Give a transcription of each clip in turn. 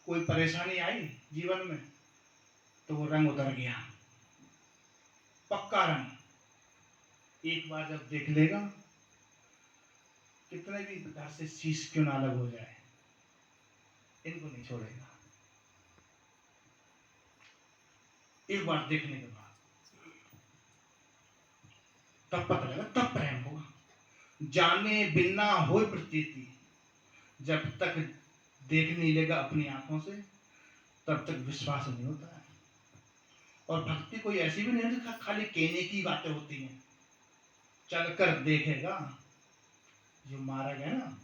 कोई परेशानी आई जीवन में तो वो रंग उतर गया, पक्का रंग। एक बार जब देख लेगा, कितने भी घर से शीश क्यों ना अलग हो जाए, इनको नहीं छोड़ेगा। एक बार देखने के बाद तब पता लगा, तब प्रेम होगा। जाने बिना हो प्रतीति, जब तक देख नहीं लेगा अपनी आंखों से तब तक विश्वास नहीं होता है। और भक्ति कोई ऐसी भी नहीं है खाली कहने की बातें होती हैं, चलकर देखेगा। जो मारा गया ना,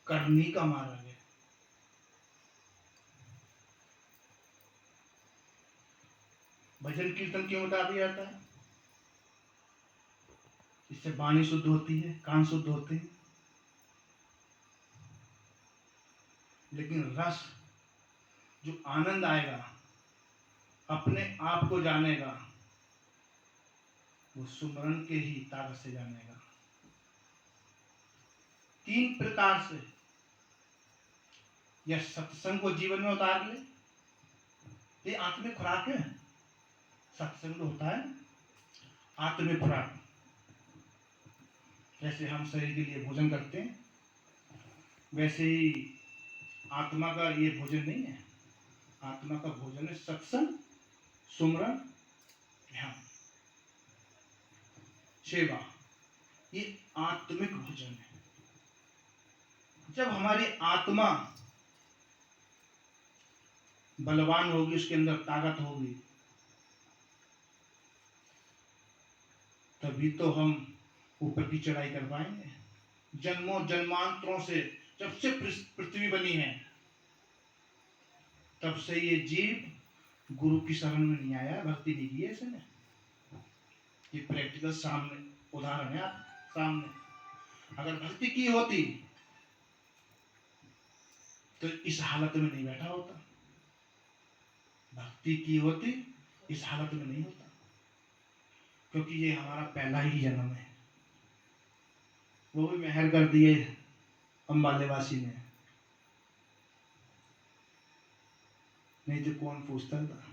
करनी का मारा गया। भजन कीर्तन क्यों बता दिया जाता है? इससे वाणी शुद्ध होती है, कान शुद्ध होते हैं। लेकिन रस, जो आनंद आएगा, अपने आप को जानेगा, वो सुमरन के ही ताकत से जानेगा। 3 प्रकार से यह सत्संग को जीवन में उतार ले। ये आत्मिक खुराक है। सत्संग होता है आत्मिक खुराक। जैसे हम शरीर के लिए भोजन करते हैं, वैसे ही आत्मा का ये भोजन नहीं है। आत्मा का भोजन है सत्संग, सुमरन, ध्यान, सेवा। ये आत्मिक भोजन है। जब हमारी आत्मा बलवान होगी, उसके अंदर ताकत होगी, तभी तो हम ऊपर की चढ़ाई कर पाएंगे। जन्मों जन्मांतरों से, जब से पृथ्वी बनी है, तब से ये जीव गुरु की शरण में नहीं आया, भक्ति नहीं की है इसने। ये प्रैक्टिकल सामने उदाहरण है आप सामने। अगर भक्ति की होती तो इस हालत में नहीं बैठा होता। भक्ति की होती इस हालत में नहीं होता, क्योंकि ये हमारा पहला ही जन्म है। वो भी मेहर कर दिए अंबाले वासी ने, नहीं तो कौन पूछता था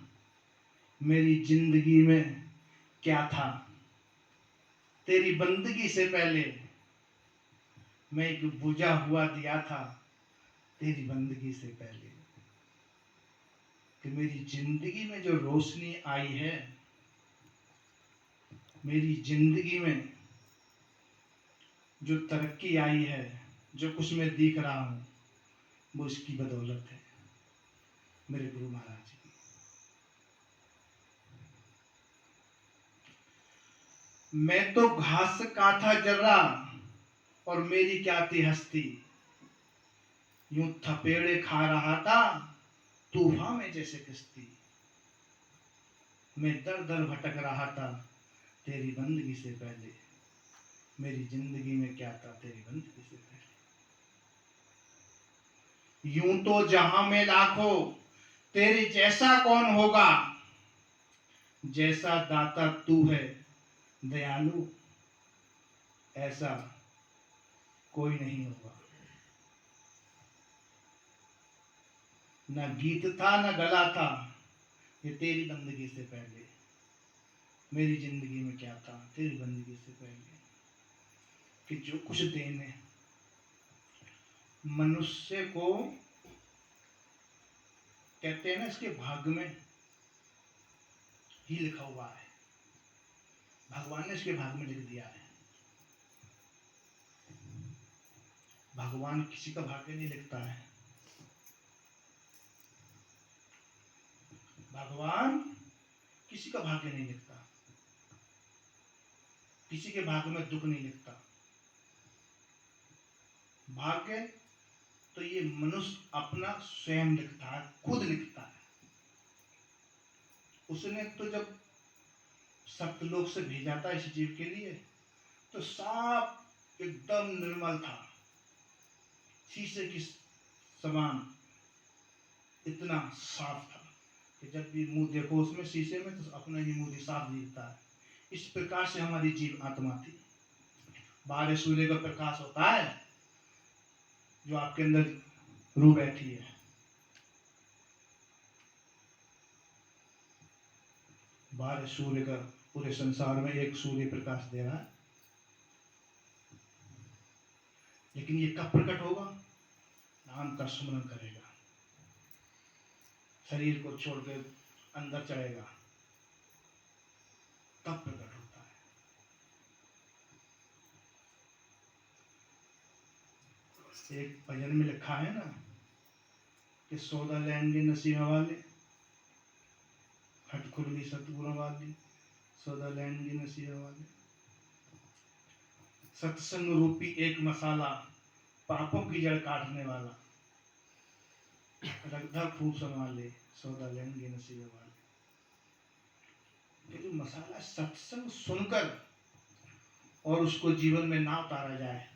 मेरी जिंदगी में क्या था। तेरी बंदगी से पहले मैं एक बुझा हुआ दिया था, तेरी बंदगी से पहले। कि मेरी जिंदगी में जो रोशनी आई है, मेरी जिंदगी में जो तरक्की आई है, जो कुछ मैं दिख रहा हूं, वो इसकी बदौलत है मेरे गुरु महाराज की। मैं तो घास का था जर्रा और मेरी क्या थी हस्ती, यूं थपेड़े खा रहा था तूफान में जैसे किश्ती। मैं दर दर भटक रहा था तेरी बंदगी से पहले, मेरी जिंदगी में क्या था तेरी बंदगी से पहले। यूं तो जहां में लाखों तेरे जैसा कौन होगा, जैसा दाता तू है दयालु, ऐसा कोई नहीं होगा। न गीत था न गला था ये तेरी बंदगी से पहले, मेरी जिंदगी में क्या था तेरी बंदगी से पहले। कि जो कुछ देने मनुष्य को, कहते हैं ना, इसके भाग्य में ही लिखा हुआ है। भगवान ने इसके भाग्य में लिख दिया है। भगवान किसी का भाग्य नहीं लिखता है। भगवान किसी का भाग्य नहीं लिखता, किसी के भाग्य में दुख नहीं लिखता। भाग्य तो ये मनुष्य अपना स्वयं लिखता है, खुद लिखता है। उसने तो जब सप्तलोक से भेजा था इस जीव के लिए, तो साफ एकदम निर्मल था, शीशे की समान इतना साफ था कि जब भी मुंह देखो उसमें शीशे में तो अपना ही मुंह साफ दिखता है। इस प्रकार से हमारी जीव आत्मा थी। बाहर सूर्य का प्रकाश होता है, जो आपके अंदर रूह बैठी है, बाहर सूर्य का पूरे संसार में एक सूर्य प्रकाश दे रहा है, लेकिन ये कब प्रकट होगा? नाम का स्मरण करेगा, शरीर को छोड़कर अंदर चढ़ेगा, तब प्रकट होता है। एक भजन में लिखा है ना कि सौदा लेंगे नसीब वाले, हट खुल गई सतगुण वाली, सौदा लेंगे नसीब वाले। सत्संग रूपी एक मसाला, पापों की जड़ काटने वाला, रगड़ा खूब संभाले, सौदा लेंगे नसीब वाले। ये जो मसाला सत्संग सुनकर और उसको जीवन में ना उतारा जाए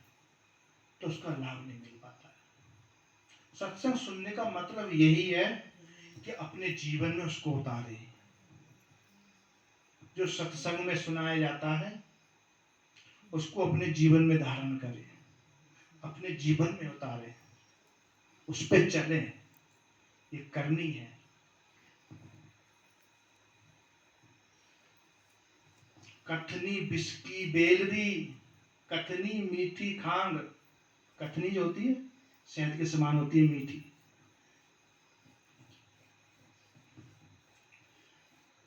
तो उसका लाभ नहीं मिल पाता है। सत्संग सुनने का मतलब यही है कि अपने जीवन में उसको उतारे। जो सत्संग में सुनाया जाता है उसको अपने जीवन में धारण करें, अपने जीवन में उतारे, उस पर चले, ये करनी है। कथनी बिस्की बेलरी, कथनी मीठी खांड। कथनी जो होती है शहद के समान होती है, मीठी।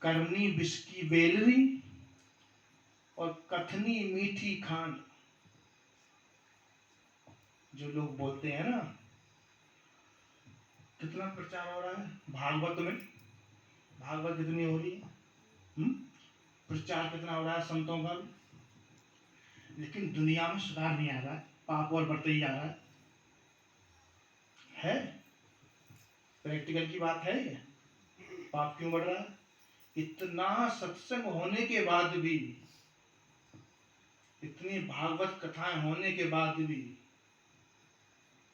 करनी बिस्की बेलरी और कथनी मीठी खांड। जो लोग बोलते हैं ना, कितना प्रचार हो रहा है भागवत में, भागवत कितनी हो रही है, प्रचार कितना हो रहा है संतों का, लेकिन दुनिया में सुधार नहीं आ रहा है, पाप और बढ़ते ही जा रहा है। प्रैक्टिकल की बात है ये। पाप क्यों बढ़ रहा है? इतना सत्संग होने के बाद भी, इतनी भागवत कथाएं होने के बाद भी,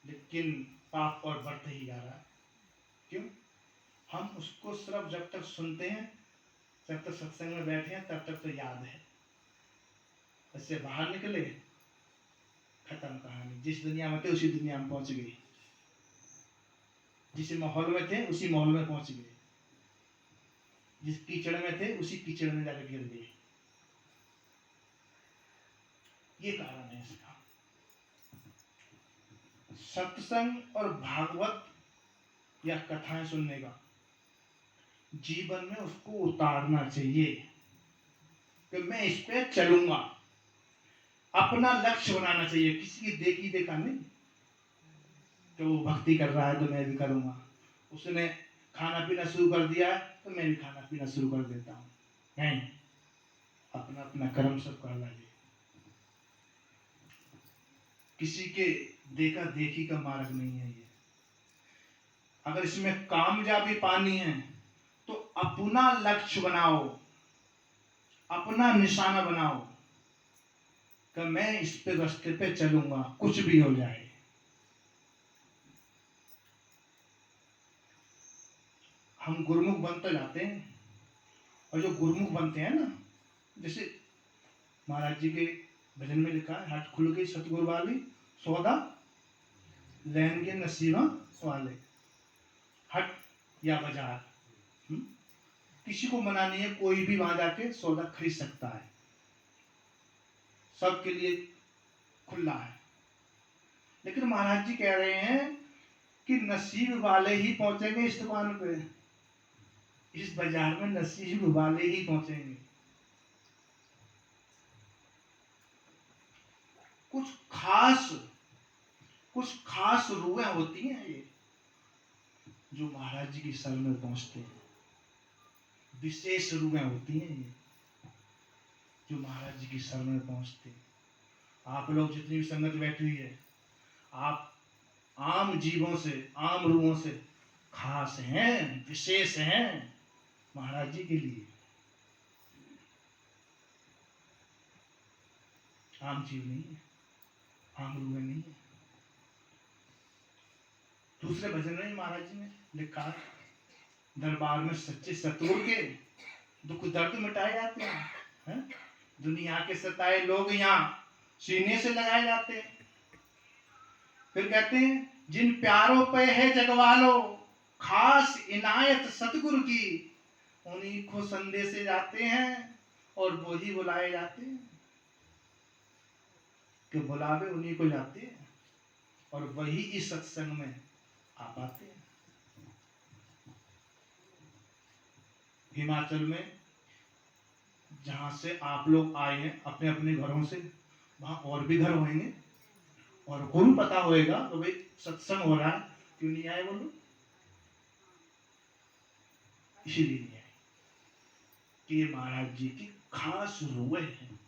लेकिन पाप और बढ़ते ही जा रहा है। क्यों? हम उसको सिर्फ जब तक सुनते हैं, जब तक सत्संग में बैठे हैं, तब तक तो याद है, इससे बाहर निकले खत्म कहानी। जिस दुनिया में थे उसी दुनिया में पहुंच गए, जिस माहौल में थे उसी माहौल में पहुंच गए, जिस कीचड़ में थे उसी कीचड़ में जाकर गिर गए। ये कारण है इसका। सत्संग और भागवत या कथाएं सुनने का जीवन में उसको उतारना चाहिए कि मैं इस पे चलूंगा। अपना लक्ष्य बनाना चाहिए, किसी की देखी देखा नहीं। तो वो भक्ति कर रहा है तो मैं भी करूंगा, उसने खाना पीना शुरू कर दिया है तो मैं भी खाना पीना शुरू कर देता हूँ। नहीं, अपना अपना कर्म सब कर लाइए। किसी के देखा देखी का मार्ग नहीं है ये। अगर इसमें कामयाबी पानी है तो अपना लक्ष्य बनाओ, अपना निशाना बनाओ कि मैं इस पे रास्ते पे चलूंगा, कुछ भी हो जाए। हम गुरुमुख बनते जाते हैं, और जो गुरुमुख बनते हैं ना, जैसे महाराज जी के भजन में लिखा है, हट खुल गई सतगुरु वाली, सौदा लेंगे नसीबा वाले। हट या बाजार, किसी को मना नहीं है, कोई भी वहां जाके सौदा खरीद सकता है, सबके लिए खुला है। लेकिन महाराज जी कह रहे हैं कि नसीब वाले ही पहुंचेंगे इस दुकान पे, इस बाजार में नसीब वाले ही पहुंचेंगे। कुछ खास रूहें होती हैं ये जो महाराज जी की शरण में पहुंचते हैं। विशेष रूहें होती हैं ये जो महाराज जी की शरण में पहुंचते हैं। आप लोग जितनी भी संगत बैठी हुई है, आप आम जीवों से, आम रूहों से खास हैं, विशेष हैं महाराज जी के लिए। आम जीव नहीं है, आम रूहें नहीं है। दूसरे भजन में महाराज जी ने लिखा है, दरबार में सच्चे सतगुरु के दुख दर्द मिटाए जाते हैं। दुनिया के सताए लोग यहाँ सीने से लगाए जाते हैं। फिर कहते हैं, जिन प्यारों पे है जगवालो, खास इनायत सतगुरु की, उन्हीं को संदेशे जाते हैं और वो ही बुलाए जाते हैं, कि बुलावे उन्हीं को जाते हैं और वही इस सत्संग में आ पाते हैं। हिमाचल में जहाँ से आप लोग आए हैं अपने अपने घरों से, वहाँ और भी घर होंगे और को भी पता होएगा तो भाई सत्संग हो रहा है, क्यों नहीं आए बोलो? इसीलिए नहीं आए कि ये महाराज जी की खास रुए हैं,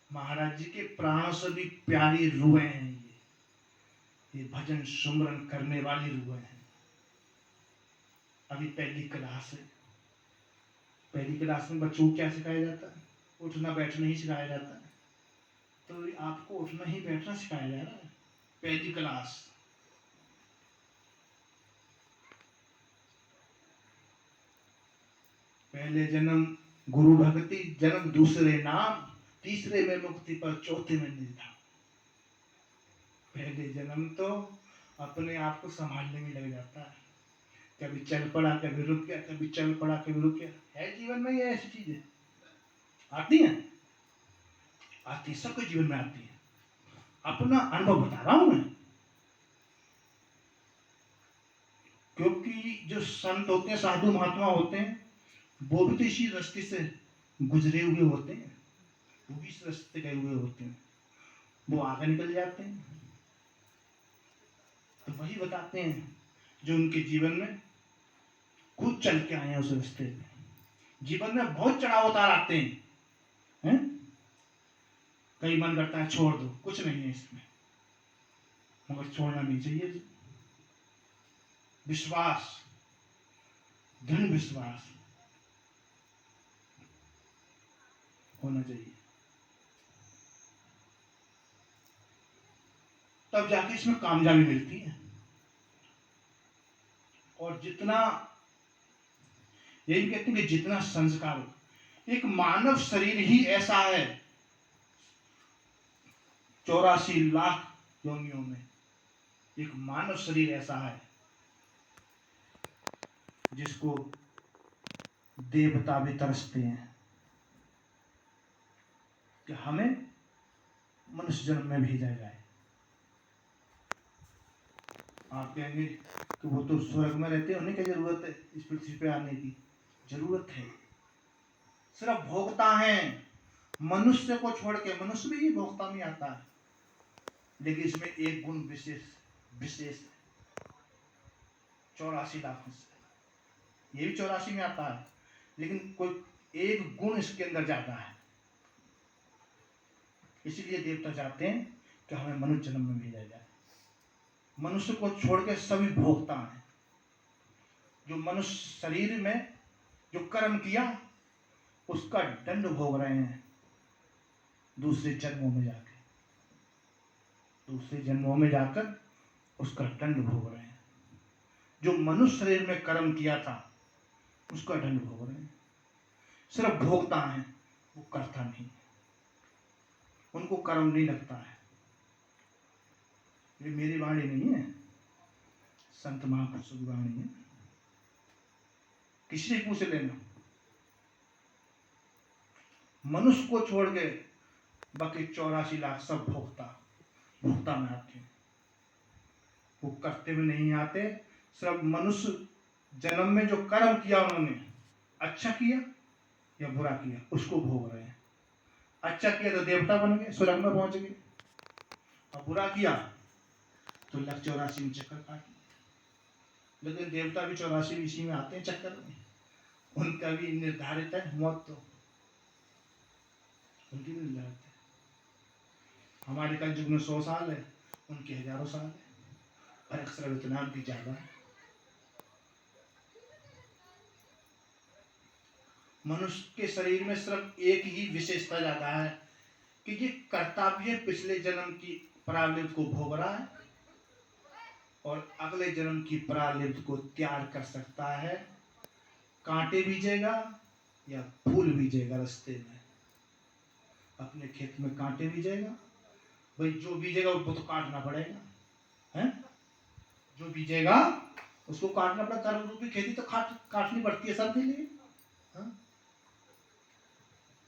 महाराज जी के प्राणों से भी प्यारी रुए हैं। ये भजन सुमरन करने वाली रुए हैं। अभी पहली क्लास है, पहली क्लास में बच्चों को क्या सिखाया जाता है? उठना बैठना ही सिखाया जाता है। तो आपको उठना ही बैठना सिखाया जा रहा है, पहली क्लास। पहले जन्म गुरु भक्ति, जन्म दूसरे नाम, तीसरे में मुक्ति पर चौथे में निधान। पहले जन्म तो अपने आप को संभालने में लग जाता है, कभी चल पड़ा कभी रुक गया, कभी चल पड़ा कभी रुक गया। है जीवन में ये ऐसी चीजें आती हैं, आती सबके जीवन में आती है। अपना अनुभव बता रहा हूं मैं, क्योंकि जो संत होते हैं, साधु महात्मा होते हैं, वो भी तो इसी रास्ते से गुजरे हुए होते हैं, वो भी इस रास्ते गए हुए होते हैं, वो आगे निकल जाते हैं। तो वही बताते हैं जो उनके जीवन में खुद चल के आए हैं उस रास्ते में। जीवन में बहुत चढ़ाव उतार आते हैं, कई मन करता है छोड़ दो, कुछ नहीं है इसमें, मगर छोड़ना नहीं चाहिए। विश्वास, दृढ़ विश्वास होना चाहिए, तब जाके इसमें कामयाबी मिलती है। और जितना, यही कहते हैं कि जितना संस्कार हो, एक मानव शरीर ही ऐसा है 84 लाख योनियों में, एक मानव शरीर ऐसा है जिसको देवता भी तरसते हैं कि हमें मनुष्य जन्म में भेजा जाए। आप कहेंगे कि वो तो स्वर्ग में रहते हैं, उन्हें क्या जरूरत है इस पृथ्वी पे आने की? जरूरत है, सिर्फ भोगता है। मनुष्य को छोड़ के, मनुष्य भी ही भोगता में आता है, लेकिन इसमें एक गुण विशेष विशेष 84 लाख में से, ये भी 84 में आता है, लेकिन कोई एक गुण इसके अंदर जाता है। इसीलिए देवता चाहते हैं कि हमें मनुष्य जन्म में भेजा जाए। मनुष्य को छोड़ के सभी भोगता है। जो मनुष्य शरीर में जो कर्म किया उसका दंड भोग रहे हैं दूसरे जन्मों में जाकर, दूसरे जन्मों में जाकर उसका दंड भोग रहे हैं। जो मनुष्य शरीर में कर्म किया था उसका दंड भोग रहे हैं। सिर्फ भोगता है, वो करता नहीं, उनको कर्म नहीं लगता है। ये मेरी वाणी नहीं है, संत महापुरुषों की वाणी है, किसी से पूछ लेना। मनुष्य को छोड़ के बाकी 84 लाख सब भोगता भोगता में आते हैं, वो करते में नहीं आते। सिर्फ मनुष्य जन्म में जो कर्म किया उन्होंने, अच्छा किया या बुरा किया, उसको भोग रहे हैं। अच्छा किया तो देवता बन गए, स्वर्ग में पहुंच गए, और बुरा किया तो 84 में चक्कर काट। लेकिन देवता भी 84 इसी में आते हैं चक्कर में, उनका भी निर्धारित है मौत, तो उनकी भी निर्धारित है। हमारे कल युग में 100 साल है, उनके हजारों साल है, फर्क सिर्फ इतना उनकी ज्यादा है। मनुष्य के शरीर में सिर्फ एक ही विशेषता ज्यादा है कि ये करता भी है, पिछले जन्म की प्रारब्ध को भोग रहा है और अगले जन्म की प्रारब्ध को त्याग कर सकता है। कांटे बीजेगा या फूल बीजेगा रास्ते में, अपने खेत में कांटे बीजेगा, भाई जो बीजेगा उसको तो काटना पड़ेगा, है? जो बीजेगा उसको काटना पड़ेगा। कर्म रूपी खेती तो काटनी पड़ती है सबके लिए। हाँ?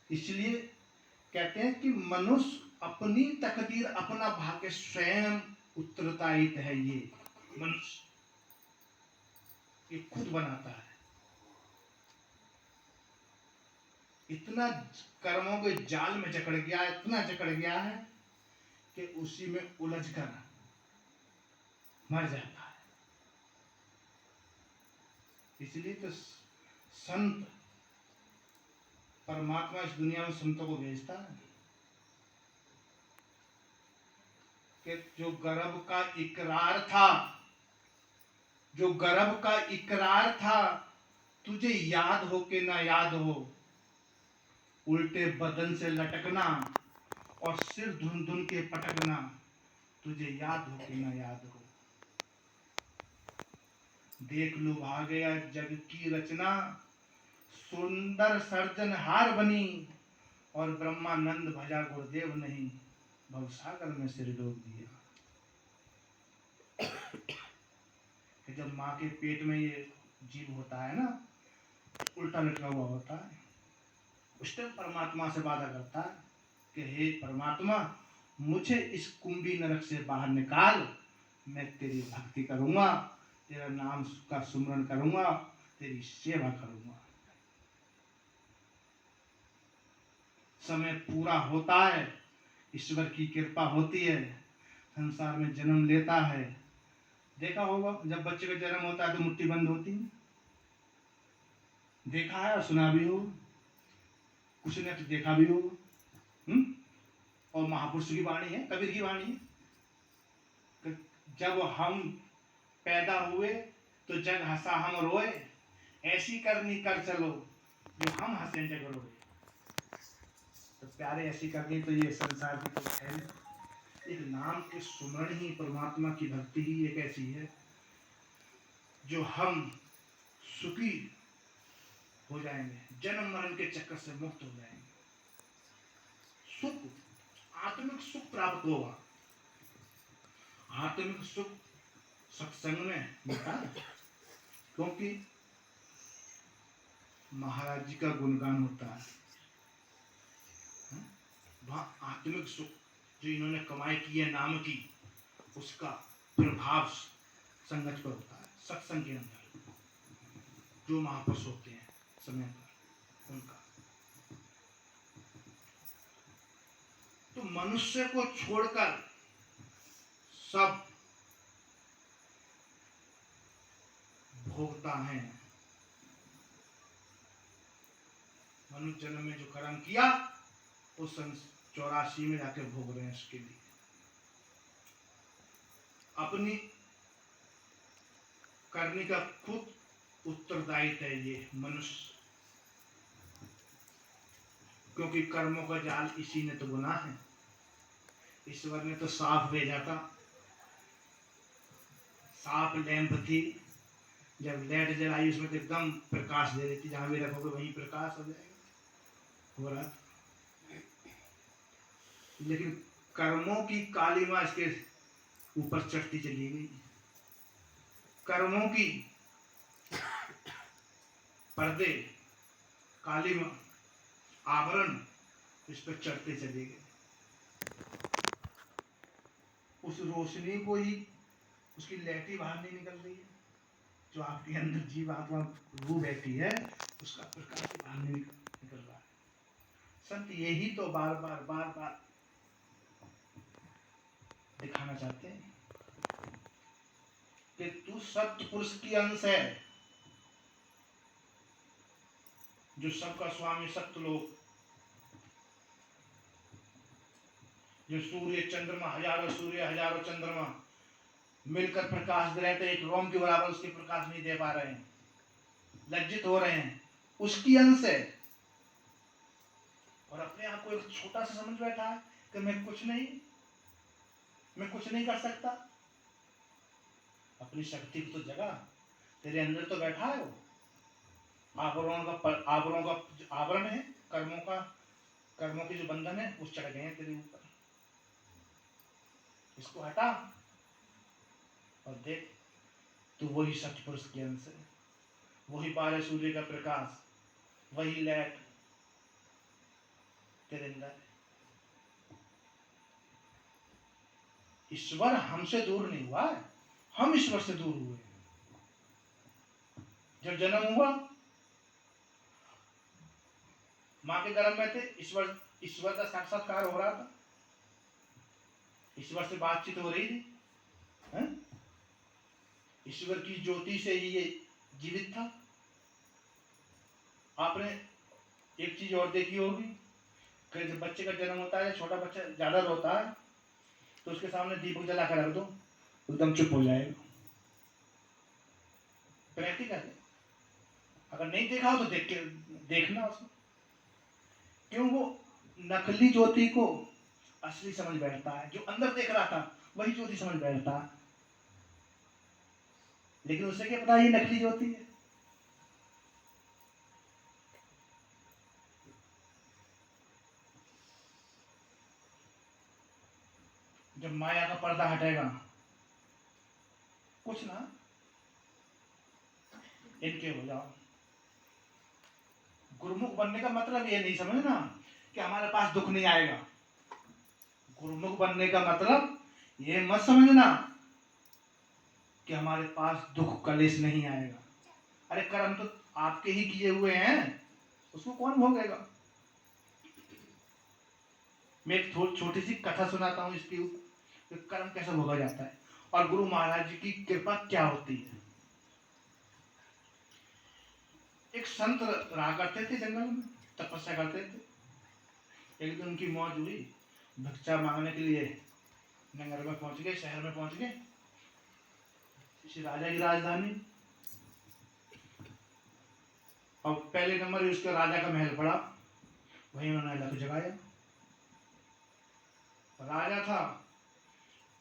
इसलिए कहते हैं कि मनुष्य अपनी तकदीर अपना भाग्य स्वयं उत्तरदायित्व है। ये मनुष्य ये खुद बनाता है। इतना कर्मों के जाल में जकड़ गया है, इतना जकड़ गया है कि उसी में उलझ कर मर जाता है। इसलिए तो संत परमात्मा इस दुनिया में संतों को भेजता है कि जो गर्भ का इकरार था, जो गर्भ का इकरार था, तुझे याद हो कि ना याद हो, उल्टे बदन से लटकना और सिर धुन धुन के पटकना, तुझे याद हो कि ना याद हो। देख लो आ गया जग की रचना, सुंदर सर्जनहार बनी, और ब्रह्मानंद भजा गुरुदेव नहीं, भवसागर में सिर डूब दिया। कि जब माँ के पेट में ये जीव होता है ना, उल्टा लटका हुआ होता है, उस टाइम परमात्मा से वादा करता है कि हे परमात्मा, मुझे इस कुंभी नरक से बाहर निकाल, मैं तेरी भक्ति करूंगा, तेरा नाम का सुमरण करूंगा, तेरी सेवा करूंगा। समय पूरा होता है, ईश्वर की कृपा होती है, संसार में जन्म लेता है। देखा होगा जब बच्चे का जन्म होता है तो मुट्ठी बंद होती है, देखा है और सुना भी हो, कुछ ने तो देखा भी हो। और महापुरुष की वाणी है, कबीर की वाणी है कि जब हम पैदा हुए तो जग हंसा हम रोए, ऐसी करनी कर चलो जो हम हंसे जग रोए। तो प्यारे ऐसी करनी तो ये संसार की तो है, एक नाम के सुमरण ही, परमात्मा की भक्ति ही एक ऐसी है जो हम सुखी हो जाएंगे, जन्म मरण के चक्कर से मुक्त हो जाएंगे, सुख, आत्मिक सुख प्राप्त होगा। आत्मिक सुख सत्संग में मिलता है, क्योंकि महाराज जी का गुणगान होता है। वहां आत्मिक सुख जो इन्होंने कमाई की है नाम की, उसका प्रभाव संगत पर होता है। सत्संग के अंदर जो महापुरुष होते हैं समय पर, उनका तो मनुष्य को छोड़कर सब भोगता है। मनुष्य जन्म में जो कर्म किया वो सन 84 में जाके भोग रहे हैं। इसके लिए अपनी करने का खुद उत्तरदायित्व है ये मनुष्य, क्योंकि कर्मों का जाल इसी ने तो बुना है। ईश्वर ने तो साफ भेजा था, साफ लैंप थी, जब लाइट जलाई उसमें तो एकदम प्रकाश दे रही थी, जहां भी रखोगे वहीं प्रकाश हो जाएगा, हो रहा। लेकिन कर्मों की कालिमा इसके ऊपर चढ़ती चली गई, कर्मों की पर्दे, कालिमा, आवरण इस पर चढ़ते चले गए। उस रोशनी को ही, उसकी लहटी बाहर नहीं निकल रही है, जो आपके अंदर जीव आत्मा रूह बैठी है, उसका प्रकाश बाहर नहीं निकल रहा है। संत यही तो बार बार बार बार दिखाना चाहते हैं कि तू सत्य पुरुष की अंश है, जो सबका स्वामी सत्यलोक, जो सूर्य चंद्रमा, हजारों सूर्य हजारों चंद्रमा मिलकर प्रकाश दे रहे थे, एक रोम के बराबर उसके प्रकाश नहीं दे पा रहे हैं, लज्जित हो रहे हैं, उसकी अंश है। और अपने आप को एक छोटा सा समझ बैठा है कि मैं कुछ नहीं कर सकता। अपनी शक्ति को तो जगा, तेरे अंदर तो बैठा है वो, आवरणों का आवरण है, कर्मों के जो बंधन है वो चढ़ गए हैं तेरे ऊपर, इसको हटा और देख तू वही सत्पुरुष के अंश है, वही 12 सूर्य का प्रकाश, वही लाइट तेरे अंदर है। ईश्वर हमसे दूर नहीं हुआ है, हम ईश्वर से दूर हुए। जब जन्म हुआ माँ के गर्भ में थे, ईश्वर का साक्षात्कार हो रहा था, ईश्वर से बातचीत हो रही थी, हैं? ईश्वर की ज्योति से ही ये जीवित था। आपने एक चीज और देखी होगी कि जब बच्चे का जन्म होता है, छोटा बच्चा ज्यादा रोता है तो उसके सामने दीपक जला कर रख दो, एकदम चुप हो जाएगा। प्रैक्टिकल है, अगर नहीं देखा हो तो देखना उसको। क्यों? वो नकली ज्योति को असली समझ बैठता है, जो अंदर देख रहा था वही ज्योति समझ बैठता है, लेकिन उसे क्या पता ये नकली ज्योति है। जब माया का पर्दा हटेगा, कुछ ना इनके हो जाओ। गुरुमुख बनने का मतलब ये नहीं समझना कि हमारे पास दुख नहीं आएगा। गुरुमुख बनने का मतलब ये मत समझना कि हमारे पास दुख कलेश नहीं आएगा। अरे कर्म तो आपके ही किए हुए हैं, उसको कौन भोगेगा। मैं एक छोटी सी कथा सुनाता हूँ इसकी ऊपर, कर्म कैसे भोगा जाता है और गुरु महाराज जी की कृपा क्या होती है। एक संत रहा करते थे, जंगल में तपस्या करते थे। एक दिन उनकी मौज हुई, भिक्षा मांगने के लिए नगर में पहुंच गए, शहर में पहुंच गए, किसी राजा की राजधानी। और पहले नंबर उसके राजा का महल पड़ा, वहीं उन्होंने लग जगाया। राजा था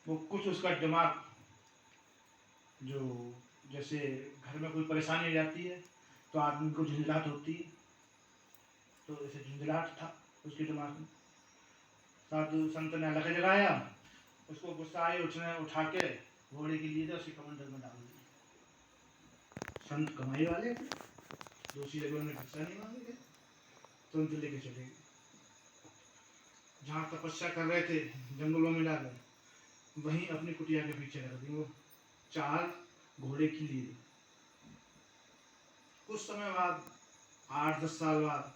वो, कुछ उसका दिमाग, जो जैसे घर में कोई परेशानी हो जाती है तो आदमी को झुंझलाहट होती है, तो ऐसे झुंझलाहट था उसके दिमाग में। साधु संत ने अलग जगाया, उसको गुस्सा आई, उसने उठा के घोड़े की लिए उसके कमंडल में डाल दिया। संत कमाई वाले थे, दूसरी जगह उन्हें भिक्षा नहीं मांगे थे, तुरंत लेके चले गए। जहाँ तपस्या कर रहे थे जंगलों में ला गए, वहीं अपनी कुटिया के पीछे रख दी वो 4 घोड़े की लिए। कुछ समय बाद, 8-10 साल बाद,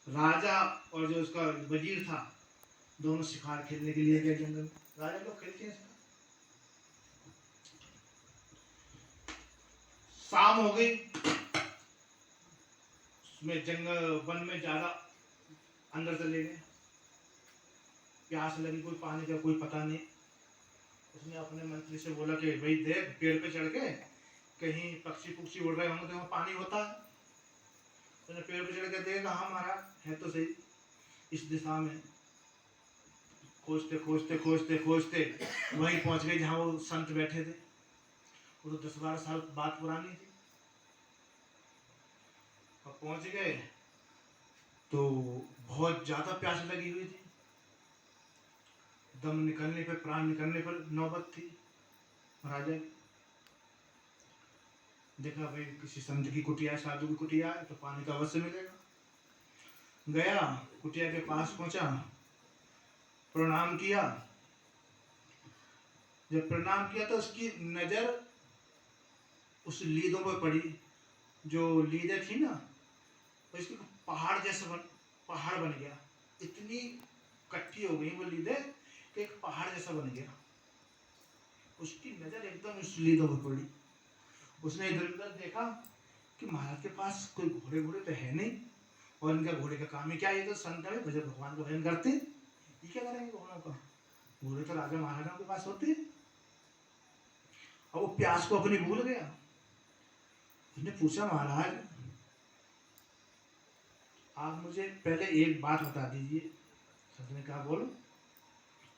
राजा और जो उसका वजीर था दोनों शिकार खेलने के लिए गए जंगल में। राजा लोग खेलते हैं। शाम हो गई, उसमें जंगल वन में ज्यादा अंदर चले गए, प्यास लगी, कोई पानी का कोई पता नहीं। उसने अपने मंत्री से बोला कि भाई देख, पेड़ पे चढ़ के कहीं पक्षी पुक्षी उड़ रहे होंगे तो वहाँ पानी होता है। उसने पेड़ पे चढ़ के देखा, हाँ महाराज है तो सही, इस दिशा में। खोजते खोजते खोजते खोजते वहीं पहुंच गए जहाँ वो संत बैठे थे। वो तो 10-12 साल बात पुरानी थी। और पहुंच गए तो बहुत ज्यादा प्यास लगी हुई थी, दम निकलने पर, प्राण निकलने पर नौबत थी राजा की। देखा भाई किसी संत की कुटिया है, साधु की कुटिया है, तो पानी तो अवश्य मिलेगा। गया, कुटिया के पास पहुंचा, प्रणाम किया। जब प्रणाम किया तो उसकी नजर उस लीदों पर पड़ी। जो लीदें थी ना, उसकी पहाड़ जैसा पहाड़ बन गया। इतनी इकट्ठी हो गई वो लीदें कि एक पहाड़ जैसा बन गया। उसकी नजर एकदम उस लीदों पर पड़ी। उसने इधर उधर देखा कि महाराज के पास कोई घोड़े घोड़े तो है नहीं, और इनका घोड़े का काम ही क्या है, ये तो संत है, भजन भगवान का भजन करते, ये क्या करेंगे घोड़ों का। घोड़े तो राजा महाराजाओं के पास होते। और वो प्यास को अपनी भूल गया। उसने पूछा, महाराज आप मुझे पहले एक बात बता दीजिए। संत ने कहा, बोलो।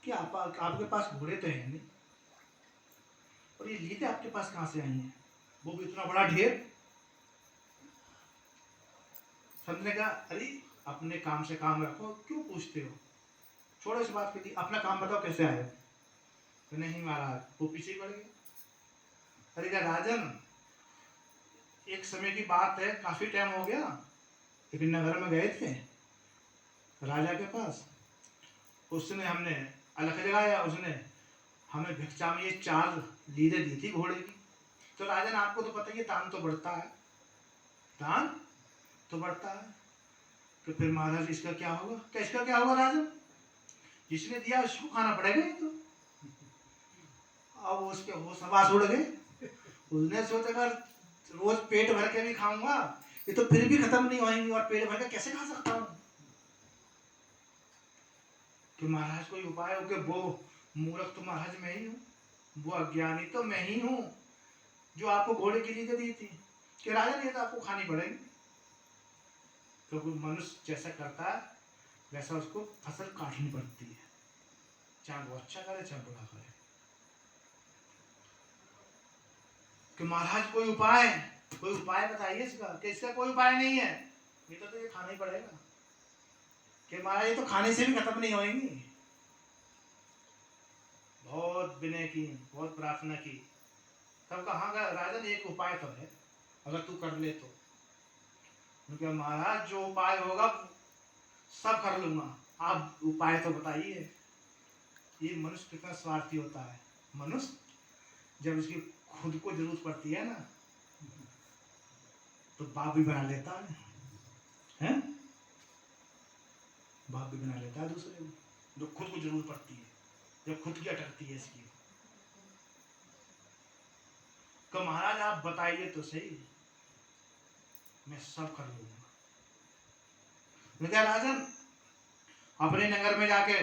कि आपके पास घोड़े तो है नहीं, और ये लीदें आपके पास कहाँ से आई हैं, वो भी इतना बड़ा ढेर। संत ने कहा, अरे अपने काम से काम रखो, क्यों पूछते हो, छोड़ो इस बात के लिए, अपना काम बताओ कैसे आए। तो नहीं महाराज, वो पीछे ही पड़ गया। अरे क्या राजन, एक समय की बात है, काफी टाइम हो गया, एक नगर में गए थे राजा के पास। उसने हमने अलग लगाया, उसने हमें भिक्षा में ये 4 लीरें दी थी घोड़े की। तो राजन आपको तो पता ही है दाम तो बढ़ता है, दाम तो बढ़ता है। तो फिर महाराज इसका क्या होगा? क्या इसका क्या होगा राजन? जिसने दिया उसको खाना पड़ेगा ही। तो अब उसके होश हवास उड़ गए। उसने सोचा अगर रोज पेट भर के भी खाऊंगा ये तो फिर भी खत्म नहीं होंगी, और पेट भर के कैसे खा सकता हूँ? कि महाराज कोई उपाय हो? कि वो मूर्ख तो महाराज मैं ही हूँ, वो अज्ञानी तो मैं ही हूँ जो आपको घोड़े की लीरें दी थी। कि राजन ये तो आपको खानी पड़ेगी, क्योंकि मनुष्य जैसा करता है वैसा उसको फसल काटनी पड़ती है, चाहे वो अच्छा करे चाहे बुरा करे। कि महाराज कोई उपाय बताइए इसका। कि इसका कोई उपाय नहीं है, ये तो ये खाना ही पड़ेगा। कि महाराज ये तो खाने से भी खत्म नहीं होएंगी। बहुत विनय की, बहुत प्रार्थना की, तब कहा गया राजन एक उपाय तो है, अगर तू कर ले तो। क्या महाराज जो उपाय होगा सब कर लूंगा, आप उपाय तो बताइए। ये मनुष्य कितना स्वार्थी होता है। मनुष्य जब उसकी खुद को जरूरत पड़ती है ना तो बाप भी बना लेता है, बाप भी बना लेता है दूसरे को। जो खुद को जरूरत पड़ती है, जब खुद की अटकती है इसकी। तो महाराज आप बताइए तो सही, मैं सब कर लूंगा। मैं क्या राजन अपने नगर में जाके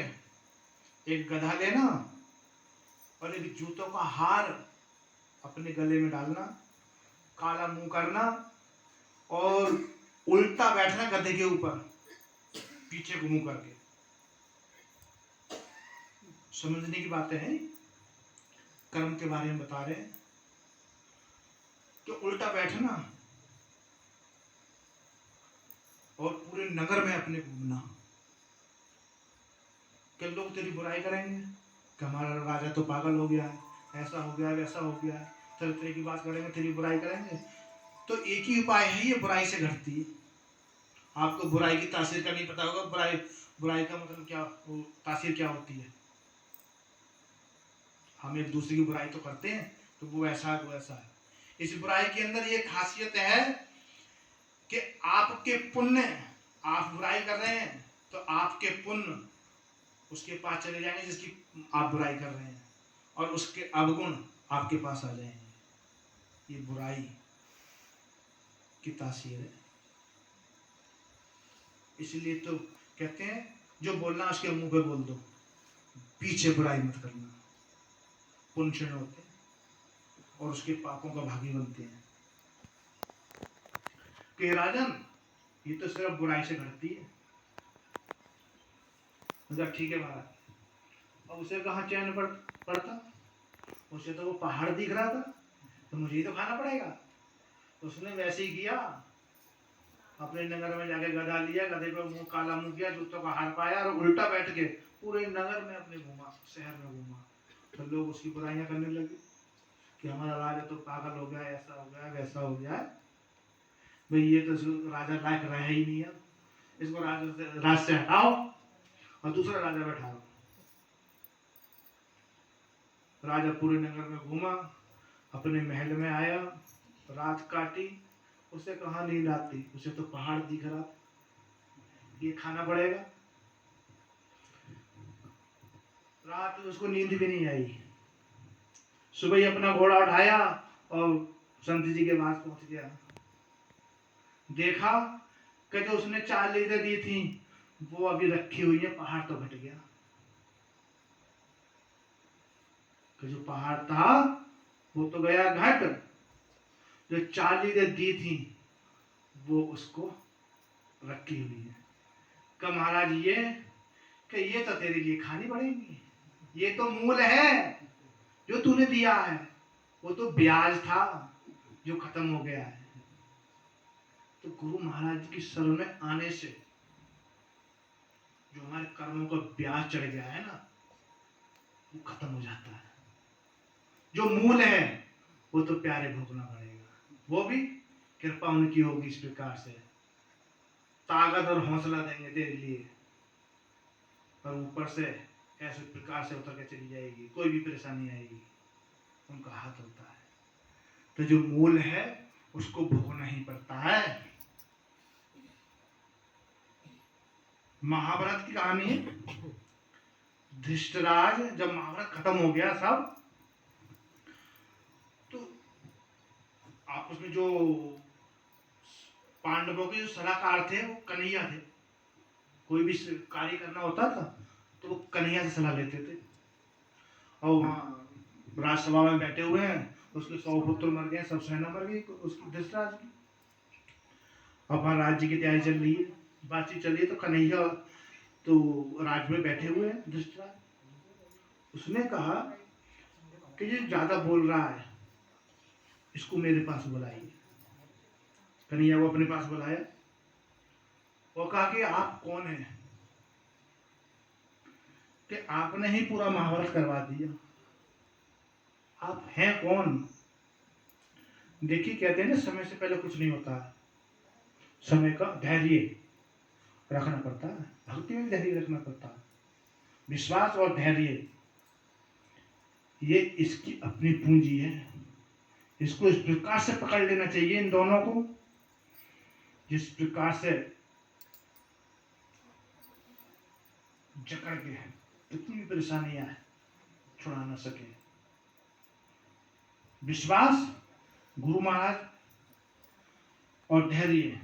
एक गधा लेना और एक जूतों का हार अपने गले में डालना, काला मुंह करना और उल्टा बैठना गधे के ऊपर पीछे को मुंह करके। समझने की बातें हैं, कर्म के बारे में बता रहे हैं। तो उल्टा बैठना और पूरे नगर में अपने घूमना। कि लोग तेरी बुराई करेंगे कि हमारा राजा तो पागल हो गया है, ऐसा हो गया, वैसा हो गया, तरह तरह की बात करेंगे, तेरी बुराई करेंगे। तो एक ही उपाय है, ये बुराई से घटती है। आपको बुराई की तासीर का नहीं पता होगा। बुराई का मतलब क्या, तासीर क्या होती है। हम एक दूसरे की बुराई तो करते हैं, तो वो ऐसा है, वो ऐसा है। इस बुराई के अंदर ये खासियत है कि आपके पुण्य, आप बुराई कर रहे हैं तो आपके पुण्य उसके पास चले जाएंगे जिसकी आप बुराई कर रहे हैं, और उसके अवगुण आपके पास आ जाएंगे। ये बुराई की तासीर है। इसलिए तो कहते हैं जो बोलना उसके मुंह पे बोल दो, पीछे बुराई मत करना। पुण्य क्षीण होते हैं और उसके पापों का भागी बनते हैं। कि राजन ये तो सिर्फ बुराई से घटती है। मतलब ठीक है महाराज। अब उसे कहाँ चैन पड़ता, उसे तो वो पहाड़ दिख रहा था, तो मुझे ही तो खाना पड़ेगा। उसने वैसे ही किया, अपने नगर में जाके गधा लिया, गधे पे मुंह काला मुंह किया, जूतों का हार पाया और उल्टा बैठ के पूरे नगर में अपने घूमा, शहर में घूमा। तो लोग उसकी बुराइयां करने लगे कि हमारा राजा तो पागल हो गया, ऐसा हो गया, वैसा हो गया। भाई ये तो राजा लायक रहा ही नहीं है, इसको राज से हटाओ और दूसरा राजा बैठाओ। राजा पूरे नगर में घूमा, अपने महल में आया, रात काटी। उसे कहाँ नींद आती, उसे तो पहाड़ दिख रहा, ये खाना पड़ेगा। रात में उसको नींद भी नहीं आई। सुबह ही अपना घोड़ा उठाया और संत जी के पास पहुंच गया। देखा कि जो उसने 4 लीरें दी थी वो अभी रखी हुई है, पहाड़ तो घट गया। कि जो पहाड़ था वो तो गया घट, जो 4 लीरें दी थी वो उसको रखी हुई है। कि महाराज ये तो तेरे लिए खानी पड़ेगी, ये तो मूल है जो तूने दिया है, वो तो ब्याज था जो खत्म हो गया है। तो गुरु महाराज की शरण में आने से जो हमारे कर्मों का ब्याज चढ़ गया है ना वो खत्म हो जाता है। जो मूल है वो तो प्यारे भोगना पड़ेगा, वो भी कृपा उनकी होगी इस प्रकार से। ताकत और हौसला देंगे तेरे लिए, और ऊपर से ऐसे प्रकार से उतर के चली जाएगी, कोई भी परेशानी आएगी उनका हाथ होता है। तो जो मूल है उसको भोगना ही पड़ता है। महाभारत की कहानी है। धृतराज जब महाभारत खत्म हो गया सब, तो आपस में जो पांडवों के जो सलाहकार थे वो कन्हैया थे। कोई भी कार्य करना होता था तो वो कन्हैया से सलाह लेते थे। और वहाँ राजसभा में बैठे हुए हैं, उसके 100 पुत्र मर गए, सब सेना मर गई उसकी, धृतराज की। अब वहाँ राज्य की तैयारी चल रही है, बातचीत चल रही है, तो कन्हैया तो राज में बैठे हुए हैं धृतराज। उसने कहा कि ये ज्यादा बोल रहा है, इसको मेरे पास बुलाइए। कन्हैया को अपने पास बुलाया और कहा कि आप कौन हैं कि आपने ही पूरा महाभारत करवा दिया, आप हैं कौन? देखिए, कहते हैं ना, समय से पहले कुछ नहीं होता है, समय का धैर्य रखना पड़ता है, भक्ति में धैर्य रखना पड़ता है, विश्वास और धैर्य, ये इसकी अपनी पूंजी है। इसको इस प्रकार से पकड़ लेना चाहिए इन दोनों को, जिस प्रकार से जकड़ के कितनी भी परेशानियां छुड़ा ना सके। विश्वास, गुरु महाराज और धैर्य,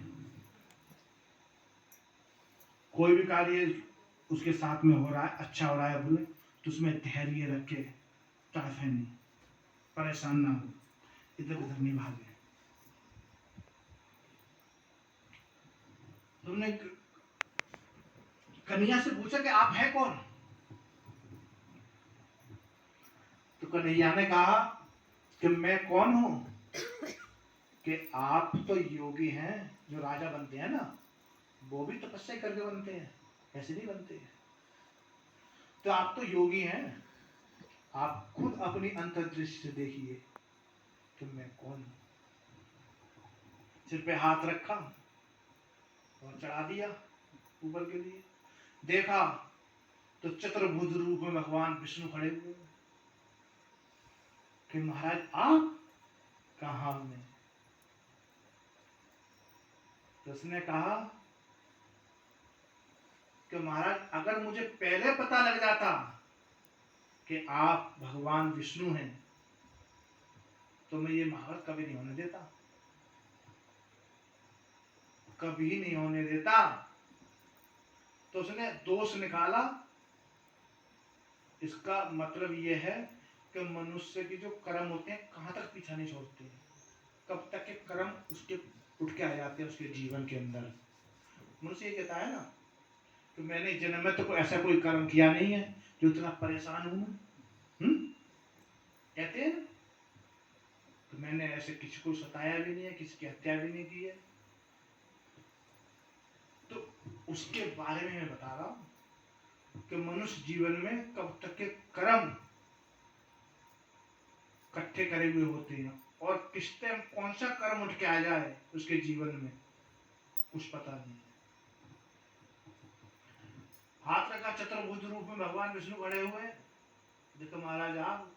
कोई भी कार्य उसके साथ में हो रहा है, अच्छा हो रहा है बोले, तो उसमें धैर्य रख के तरफ है नहीं, परेशान ना हो, इधर उधर नहीं भागे। तुमने कन्हैया से पूछा कि आप हैं कौन? तो कन्हैया ने कहा कि मैं कौन हूं कि आप तो योगी हैं, जो राजा बनते हैं ना, वो भी तपस्या करके बनते हैं, ऐसे नहीं बनते हैं। तो आप तो योगी हैं, आप खुद अपनी अंतर्दृष्टि से देखिए कि मैं कौन हूं। सिर पे हाथ रखा और चढ़ा दिया ऊपर के लिए, देखा तो चतुर्भुज रूप में भगवान विष्णु खड़े हुए कि महाराज आप कहां में? तो उसने कहा कि महाराज, अगर मुझे पहले पता लग जाता कि आप भगवान विष्णु हैं तो मैं ये महाभारत कभी नहीं होने देता, कभी नहीं होने देता। तो उसने दोष निकाला। इसका मतलब ये है कि मनुष्य की जो कर्म होते हैं कहां तक पीछा नहीं छोड़ते, कब तक के कर्म उसके उठ के आ जाते हैं उसके जीवन के अंदर। मनुष्य ये कहता है ना कि मैंने जन्म में तो कोई ऐसा कोई कर्म किया नहीं है जो इतना परेशान हूं मैं, कहते हैं ना, तो मैंने ऐसे किसी को सताया भी नहीं है, किसी की हत्या भी नहीं की है। तो उसके बारे में मैं बता रहा हूं कि मनुष्य जीवन में कब तक के कर्म इकट्ठे करे हुए होते हैं और किस टाइम कौन सा कर्म उठ के आ जाए उसके जीवन में कुछ पता नहीं है। हाथ रखा, चतुर्भुज रूप में भगवान विष्णु खड़े हुए, देखो महाराज आप।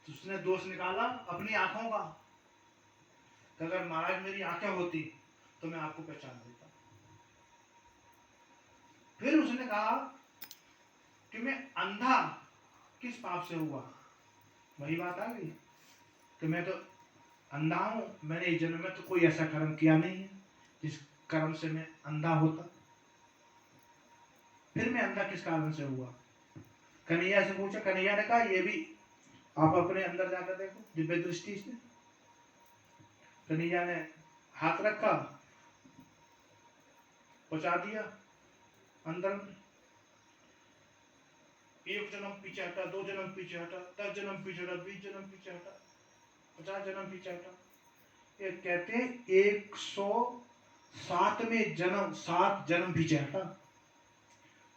तो उसने दोष निकाला अपनी आंखों का, अगर महाराज मेरी आंखें होती तो मैं आपको पहचान देता। फिर उसने कहा कि मैं अंधा किस पाप से हुआ? वही बात आ गई कि मैं तो अंधा हूं, मैंने इस जन्म में तो कोई ऐसा कर्म किया नहीं है जिस कर्म से मैं अंधा होता। फिर मैं अंधा किस कारण से हुआ? कन्हैया से पूछा। कन्हैया ने कहा ये भी आप अपने अंदर जाकर देखो दिव्य दृष्टि से। कन्हैया ने हाथ रखा, पहुंचा दिया अंदर में। एक जन्म पीछे हटा, 2 जन्म पीछे हटा, 10 जन्म पीछे हटा, 20 जन्म पीछे हटा, 50 जन्म पीछे हटा। ये कहते हैं 107 में जन्म, 7 जन्म पीछे हटा।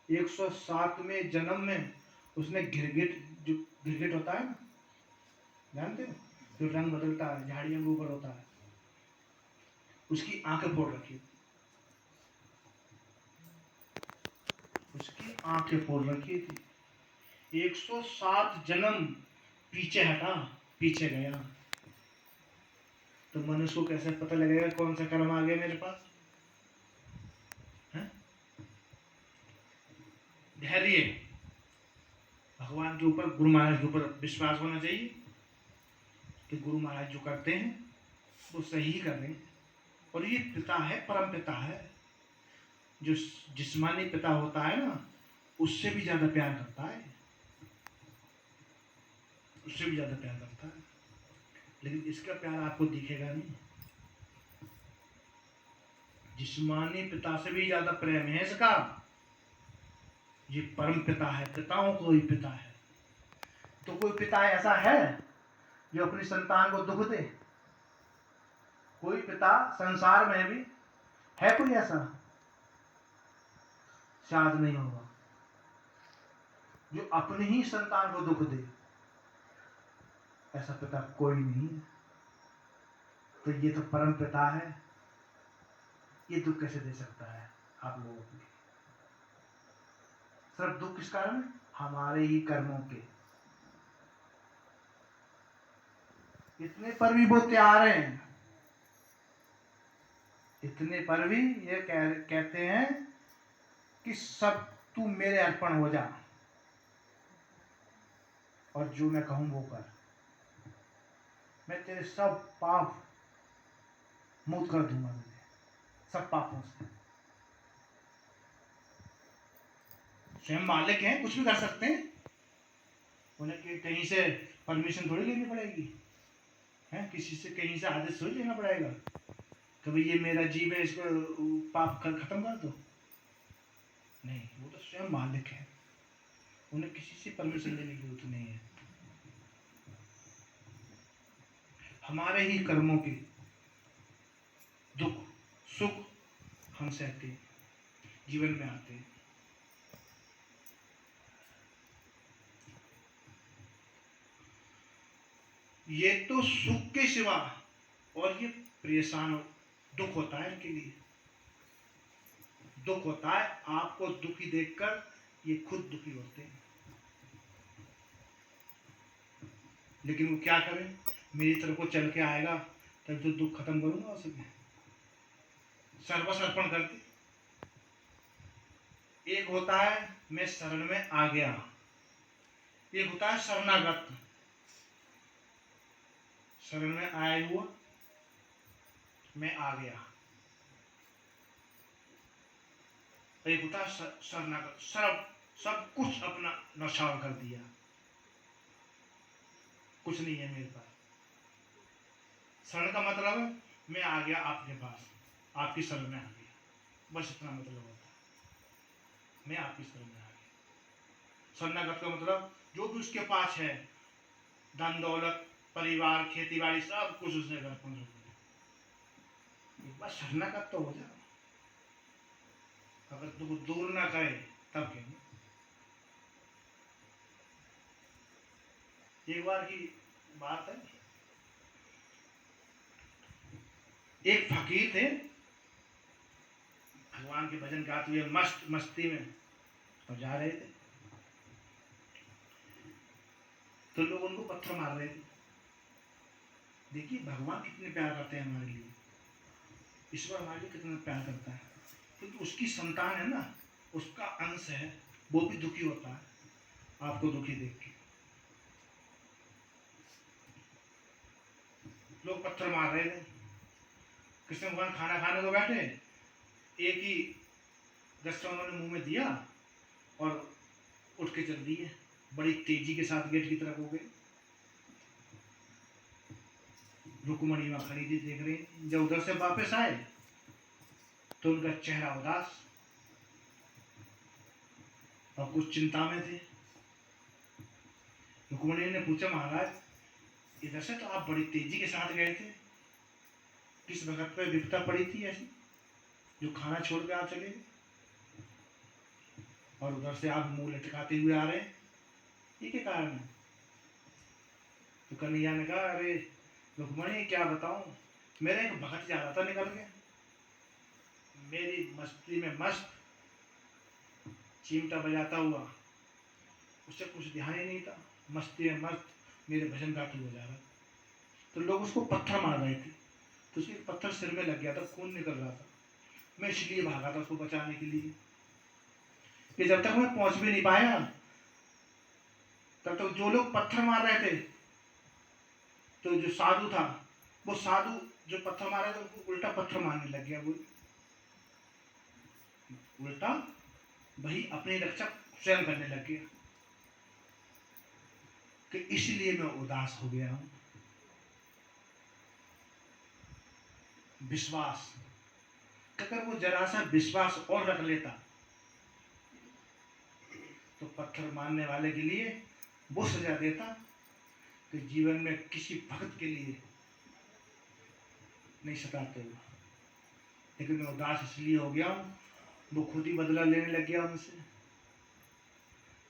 107 में जन्म में उसने गिरगिट, जो गिरगिट होता है ना, जानते हो, जो रंग बदलता है, झाड़ियों के ऊपर होता है, उसकी आंखें फोड़ रखी। उसकी आंखें फोड़ रखी थी। 107 जन्म पीछे हटा, पीछे गया, तो मनुष्य को कैसे पता लगेगा कौन सा कर्म आ गया मेरे पास? धैर्य, भगवान के ऊपर, गुरु महाराज के ऊपर विश्वास होना चाहिए कि गुरु महाराज जो करते हैं वो सही ही कर रहे हैं। और ये पिता है, परम पिता है, जो जिस्मानी पिता होता है ना, उससे भी ज्यादा प्यार करता है, उससे भी ज्यादा प्यार करता है। लेकिन इसका प्यार आपको दिखेगा नहीं। जिस्मानी पिता से भी ज्यादा प्रेम है इसका। ये परम पिता है, पिताओं को ही पिता है। तो कोई पिता ऐसा है जो अपनी संतान को दुख दे? कोई पिता संसार में भी है कोई ऐसा? शायद नहीं होगा जो अपनी ही संतान को दुख दे। ऐसा पिता कोई नहीं है। तो ये तो परम पिता है, ये दुख कैसे दे सकता है आप लोगों को? सिर्फ दुख किस कारण है? हमारे ही कर्मों के। इतने पर भी वो तैयार हैं, इतने पर भी ये कहते हैं कि सब तू मेरे अर्पण हो जा, और जो मैं कहूं वो कर। मैं तेरे सब पाप मुक्त कर दूंगा, तुझे सब पापों से। स्वयं मालिक हैं, कुछ भी कर सकते हैं। उन्हें कहीं से परमिशन थोड़ी लेनी पड़ेगी है, किसी से कहीं से आदेश थोड़ी लेना पड़ेगा कभी ये मेरा जीव है, इसको पाप कर खत्म कर दो। नहीं, वो तो स्वयं मालिक है, उन्हें किसी से परमिशन लेने की जरूरत नहीं है। हमारे ही कर्मों के दुख सुख हम सहते जीवन में आते हैं। ये तो सुख के सिवा, और ये परेशान दुख होता है इनके लिए, दुख होता है। आपको दुखी देखकर ये खुद दुखी होते हैं। लेकिन वो क्या करें, मेरी तरफ को चल के आएगा तब तो दुख खत्म करूंगा उसमें, सर्वस्व अर्पण करके। एक होता है मैं शरण में आ गया, एक होता है शरणागत, शरण में आया हुआ मैं आ गया। एक होता है शरणागत, सब कुछ अपना नौछावर कर दिया, कुछ नहीं है मेरे पास। शरण का मतलब मैं आ गया आपके पास, आपकी शरण में आ गया, बस इतना मतलब होता है, मैं आपकी शरण में आ गया। शरणागत का मतलब जो भी उसके पास है, धन दौलत परिवार खेती बाड़ी सब कुछ उसने अर्पण कर दिया। एक बार शरणागत तो हो जाओ, अगर तुम दूर ना करे तब कहेंगे। एक बार की बात है, एक फकीर थे, भगवान के भजन गाते हुए मस्ती में और जा रहे थे, तो लोग उनको पत्थर मार रहे थे। देखिए भगवान कितने प्यार करते हैं हमारे लिए, ईश्वर हमारे लिए कितना प्यार करता है, क्योंकि उसकी संतान है ना, उसका अंश है, वो भी दुखी होता है आपको दुखी देख के। लोग पत्थर मार रहे थे, कृष्ण भगवान खाना खाने को बैठे, एक ही गस्सा उन्होंने मुंह में दिया और उठ के चल दिए, बड़ी तेजी के साथ गेट की तरफ हो गए। रुक्मणी वहां खड़ी थी, देख रही। जब उधर से वापस आए तो उनका चेहरा उदास और कुछ चिंता में थे। रुक्मणी ने पूछा, महाराज इधर से तो आप बड़ी तेजी के साथ गए थे, किस वक्त पे विपदा पड़ी थी ऐसी जो खाना छोड़ के आप चले गए, और उधर से आप मुंह लटकाते हुए आ रहे हैं, ये क्या कारण है? तो कन्हैया ने कहा, अरे रुक्मणी क्या बताऊं, मेरा एक भगत जा रहा था निकल के, मेरी मस्ती में मस्त चिमटा बजाता हुआ, उसे कुछ ध्यान ही नहीं था, मस्ती में मस्त मेरे भजन गाते हुए जा रहा। तो लोग उसको पत्थर मार रहे थे, तो उसके पत्थर सिर में लग गया था, खून निकल रहा था। मैं इसलिए भागा था उसको बचाने के लिए, कि जब तक मैं पहुंच भी नहीं पाया तब तक जो लोग पत्थर मार रहे थे, तो जो साधु था, वो साधु जो पत्थर मार रहे थे उनको उल्टा पत्थर मारने लग गया। वो उल्टा वही अपनी रक्षा स्वयं करने लग गया, कि इसलिए मैं उदास हो गया हूं। विश्वास, अगर वो जरा सा विश्वास और रख लेता तो पत्थर मारने वाले के लिए वो सजा देता कि जीवन में किसी भक्त के लिए नहीं सताते हो। लेकिन मैं उदास इसलिए हो गया हूं, वो खुद ही बदला लेने लग गया उनसे।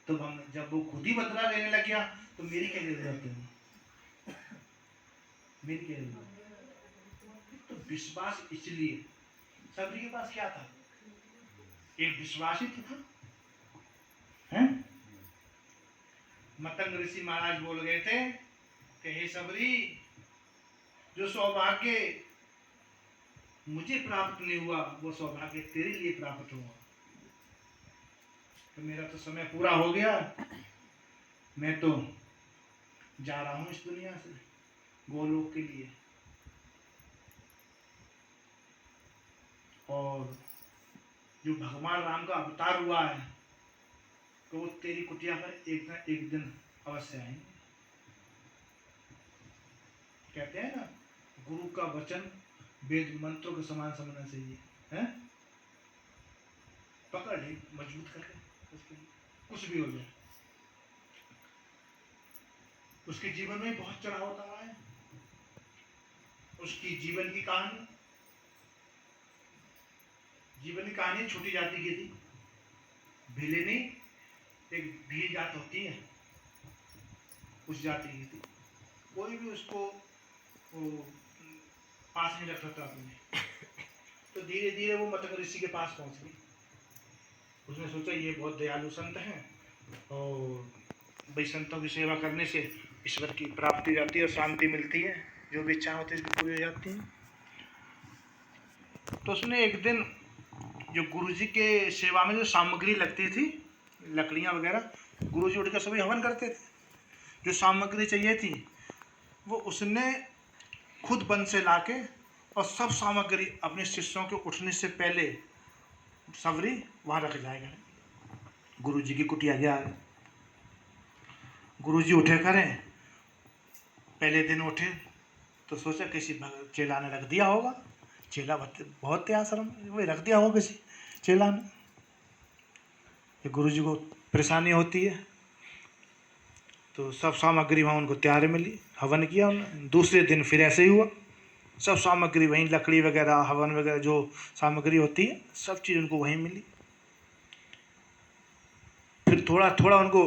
तो जब वो खुद ही बदला लेने लग गया तो मेरी क्या जरूरत है? मेरी क्या जरूरत? तो विश्वास, इसलिए सबरी के पास क्या था? एक विश्वास ही तो था, हैं? मतंग ऋषि महाराज बोल गए थे कि हे सबरी, जो सौभाग्य मुझे प्राप्त नहीं हुआ वो सौभाग्य तेरे लिए प्राप्त हुआ। तो मेरा तो समय पूरा हो गया, मैं तो जा रहा हूं इस दुनिया से गोलोक के लिए। और जो भगवान राम का अवतार हुआ है तो वो तेरी कुटिया पर एक दिन अवश्य आएंगे। कहते हैं ना, गुरु का वचन वेद मंत्रों के समान समझना चाहिए, है? पकड़ ले मजबूत करके, उसके लिए कुछ भी हो जाए। उसके जीवन में बहुत चढ़ाव होता रहा है। उसकी जीवन की कहानी छोटी जाति की थी, भिलेनी, एक भील जात होती है, उस जाति की थी। कोई भी उसको पास नहीं रख सकता अपने। तो धीरे धीरे वो मतंग ऋषि के पास पहुंच गई। उसने सोचा ये बहुत दयालु संत हैं और भाई संतों की सेवा करने से ईश्वर की प्राप्ति जाती है और शांति मिलती है, जो भी इच्छा होती है पूरी हो जाती है। तो उसने एक दिन जो गुरुजी के सेवा में जो सामग्री लगती थी, लकड़ियाँ वगैरह, गुरुजी उठ कर सभी हवन करते थे, जो सामग्री चाहिए थी वो उसने खुद वन से लाके और सब सामग्री अपने शिष्यों के उठने से पहले सबरी वहाँ रख जाएगा। गुरुजी की कुटिया गया, गुरुजी उठे करें, पहले दिन उठे तो सोचा किसी चेला ने रख दिया होगा, चेला बहुत थे आश्रम, वही रख दिया होगा किसी चेला ने। गुरुजी को परेशानी होती है तो सब सामग्री वहाँ उनको तैयार मिली, हवन किया उन्होंने। दूसरे दिन फिर ऐसे ही हुआ, सब सामग्री वहीं, लकड़ी वगैरह, हवन वगैरह जो सामग्री होती है सब चीज़ उनको वहीं मिली। फिर थोड़ा थोड़ा उनको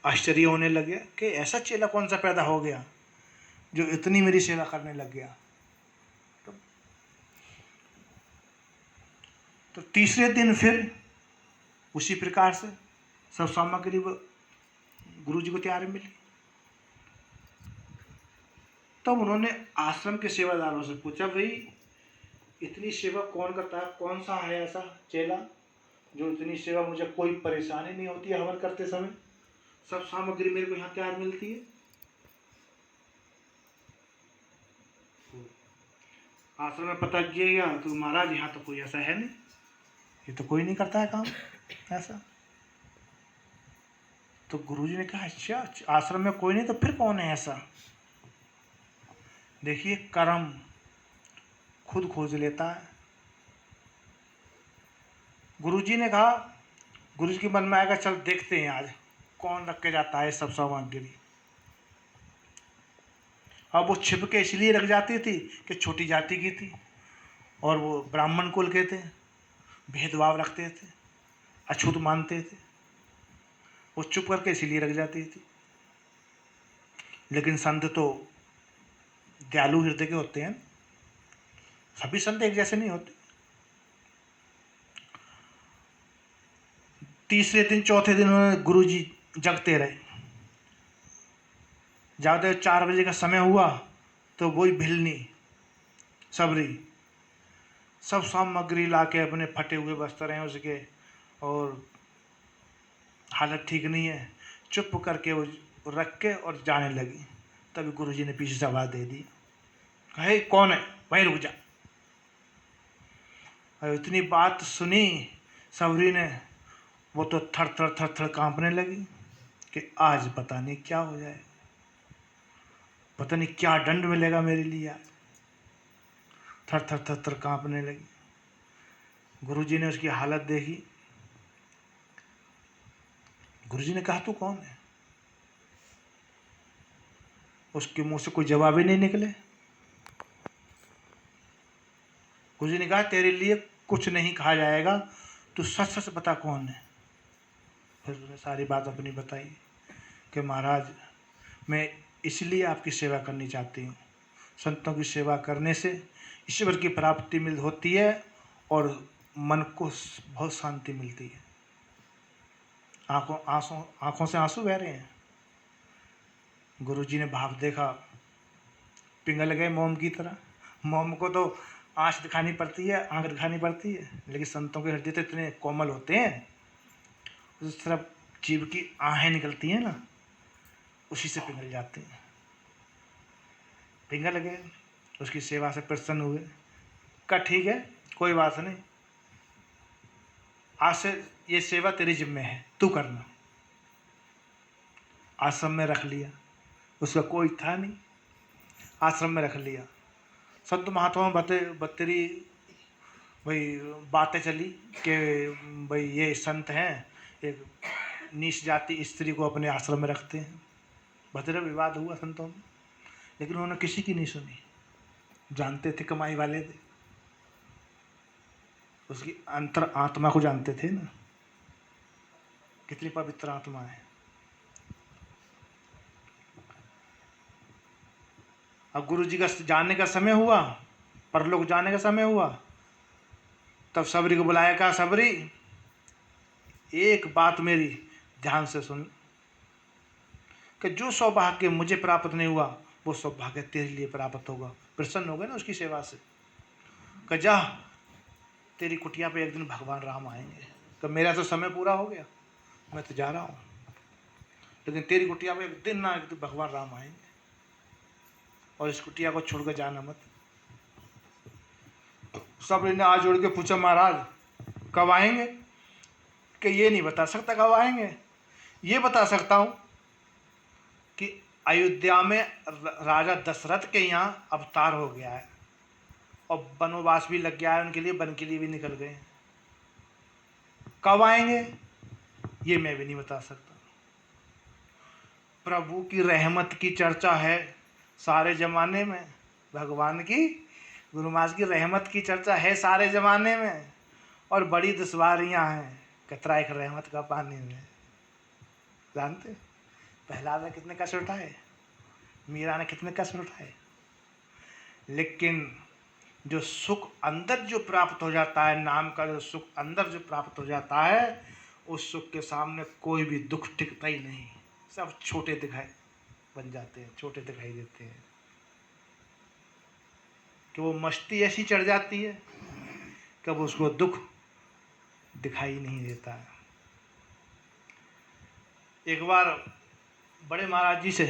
आश्चर्य होने लग गया कि ऐसा चेला कौन सा पैदा हो गया जो इतनी मेरी सेवा करने लग गया। तो तीसरे दिन फिर उसी प्रकार से सब सामग्री गुरुजी को तैयार मिली। तब उन्होंने आश्रम के सेवादारों से पूछा, भाई इतनी सेवा कौन करता है, कौन सा है ऐसा चेला जो इतनी सेवा, मुझे कोई परेशानी नहीं होती है हवन करते समय, सब सामग्री मेरे को यहाँ तैयार मिलती है। आश्रम में पता किया गया तो महाराज यहाँ तो कोई ऐसा है नहीं, ये तो कोई नहीं करता है काम ऐसा। तो गुरुजी ने कहा, अच्छा आश्रम में कोई नहीं तो फिर कौन है ऐसा? देखिए कर्म खुद खोज लेता है। गुरुजी ने कहा, गुरुजी के मन में आएगा चल देखते हैं आज कौन रख के जाता है सब सामग्री। अब वो छिप के इसलिए रख जाती थी कि छोटी जाति की थी और वो ब्राह्मण कुल के थे, भेदभाव रखते थे, अछूत मानते थे, वो चुप करके इसीलिए रख जाती थी। लेकिन संत तो दयालु हृदय के होते हैं, सभी संत एक जैसे नहीं होते। तीसरे दिन चौथे दिन गुरुजी जगते रहे। जाते 4 बजे का समय हुआ तो वही भिलनी सबरी सब सामग्री ला के अपने फटे हुए बस्तर हैं उसके, और हालत ठीक नहीं है, चुप करके वो रख के और जाने लगी। तभी गुरुजी ने पीछे से आवाज़ दे दी, कहे कौन है, वहीं रुक जा। और इतनी बात सुनी सबरी ने, वो तो थर थर थर थर कांपने लगी कि आज पता नहीं क्या हो जाए, पता नहीं क्या दंड मिलेगा मेरे लिए आज। थर थर थर थर कांपने लगी। गुरुजी ने उसकी हालत देखी। गुरुजी ने कहा तू कौन है? उसके मुंह से कोई जवाब ही नहीं निकले। गुरुजी ने कहा तेरे लिए कुछ नहीं कहा जाएगा, तू सच सच बता कौन है। फिर उसने सारी बात अपनी बताई कि महाराज मैं इसलिए आपकी सेवा करनी चाहती हूँ। संतों की सेवा करने से ईश्वर की प्राप्ति होती है और मन को बहुत शांति मिलती है। आंखों से आंसू बह रहे हैं। गुरुजी ने भाव देखा, पिघल गए मोम की तरह। मोम को तो आँख दिखानी पड़ती है, आंख दिखानी पड़ती है, लेकिन संतों के हृदय तो इतने कोमल होते हैं, उस तरफ जीव की आहें निकलती हैं ना, उसी से पिघल जाते हैं। पिघल गए, उसकी सेवा से प्रसन्न हुए। कहा ठीक है कोई बात नहीं, आज से ये सेवा तेरी जिम्मे है, तू करना। आश्रम में रख लिया, उसका कोई था नहीं, आश्रम में रख लिया। संत महात्मा बतेरी भाई बातें चली कि भाई ये संत हैं, एक नीच जाति स्त्री को अपने आश्रम में रखते हैं। बतेरा विवाद हुआ संतों में, लेकिन उन्होंने किसी की नहीं सुनी। जानते थे कमाई वाले थे, उसकी अंतर आत्मा को जानते थे ना, कितनी पवित्र आत्मा है। अब गुरु जी का जाने का समय हुआ, परलोक जाने का समय हुआ, तब सबरी को बुलाया। कहा सबरी एक बात मेरी ध्यान से सुन, कि जो सौभाग्य मुझे प्राप्त नहीं हुआ वो सौभाग्य तेरे लिए प्राप्त होगा। प्रसन्न हो गए ना उसकी सेवा से। कि जा तेरी कुटिया पे एक दिन भगवान राम आएंगे। कि मेरा तो समय पूरा हो गया, मैं तो जा रहा हूँ, लेकिन तेरी कुटिया पे एक दिन ना एक दिन भगवान राम आएंगे, और इस कुटिया को छोड़ कर जाना मत। सबरी ने हाथ जोड़ के पूछा महाराज कब आएंगे? कि ये नहीं बता सकता कब आएंगे, ये बता सकता हूँ कि अयोध्या में राजा दशरथ के यहाँ अवतार हो गया है और वनवास भी लग गया है उनके लिए, वन के लिए भी निकल गए। कब आएंगे ये मैं भी नहीं बता सकता। प्रभु की रहमत की चर्चा है सारे जमाने में, भगवान की गुरु महाराज की रहमत की चर्चा है सारे जमाने में, और बड़ी दुश्वारियां हैं कतरा एक रहमत का पानी में। जानते प्रहलाद ने कितने कष्ट उठाए, मीरा ने कितने कष्ट उठाए, लेकिन जो सुख अंदर जो प्राप्त हो जाता है, नाम का जो सुख अंदर जो प्राप्त हो जाता है, उस सुख के सामने कोई भी दुख टिकता ही नहीं। सब छोटे दिखाई बन जाते हैं, छोटे दिखाई देते हैं। कि वो मस्ती ऐसी चढ़ जाती है कब उसको दुख दिखाई नहीं देता है। एक बार बड़े महाराज जी से,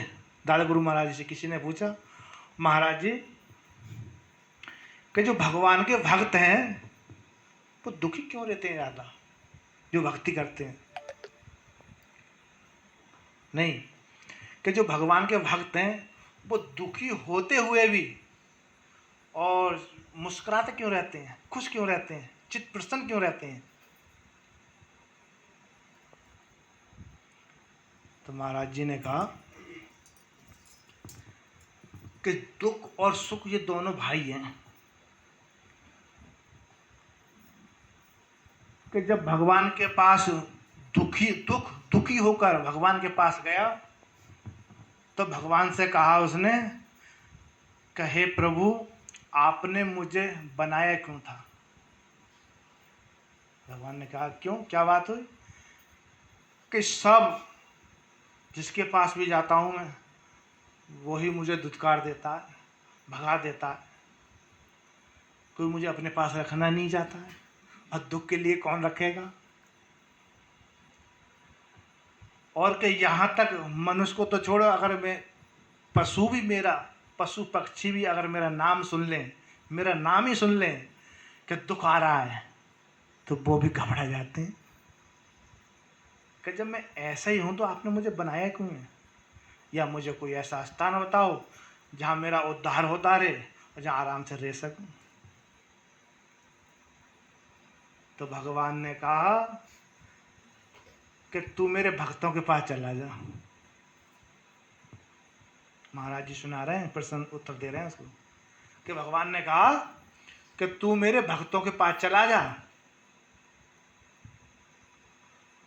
दादा गुरु महाराज जी से किसी ने पूछा, महाराज जी कि जो भगवान के भक्त हैं वो दुखी क्यों रहते हैं ज़्यादा, जो भक्ति करते हैं? नहीं, कि जो भगवान के भक्त हैं वो दुखी होते हुए भी और मुस्कुराते क्यों रहते हैं, खुश क्यों रहते हैं, चित्त प्रसन्न क्यों रहते हैं? तो महाराज जी ने कहा कि दुख और सुख ये दोनों भाई हैं। कि जब भगवान के पास दुखी होकर भगवान के पास गया तो भगवान से कहा उसने, कहे प्रभु आपने मुझे बनाया क्यों था? भगवान ने कहा क्यों, क्या बात हुई? कि सब जिसके पास भी जाता हूँ मैं, वही मुझे धुतकार देता है, भगा देता है। कोई मुझे अपने पास रखना नहीं चाहता है, और दुख के लिए कौन रखेगा। और कि यहाँ तक मनुष्य को तो छोड़ो, अगर मैं पशु पक्षी भी अगर मेरा नाम सुन लें, मेरा नाम ही सुन लें कि दुख आ रहा है, तो वो भी घबरा जाते हैं कि जब मैं ऐसा ही हूँ तो आपने मुझे बनाया क्यों है। या मुझे कोई ऐसा स्थान बताओ जहाँ मेरा उद्धार होता रहे और जहाँ आराम से रह सकूं। तो भगवान ने कहा कि तू मेरे भक्तों के पास चला जा। महाराज जी सुना रहे हैं, प्रश्न उत्तर दे रहे हैं उसको, कि भगवान ने कहा कि तू मेरे भक्तों के पास चला जा,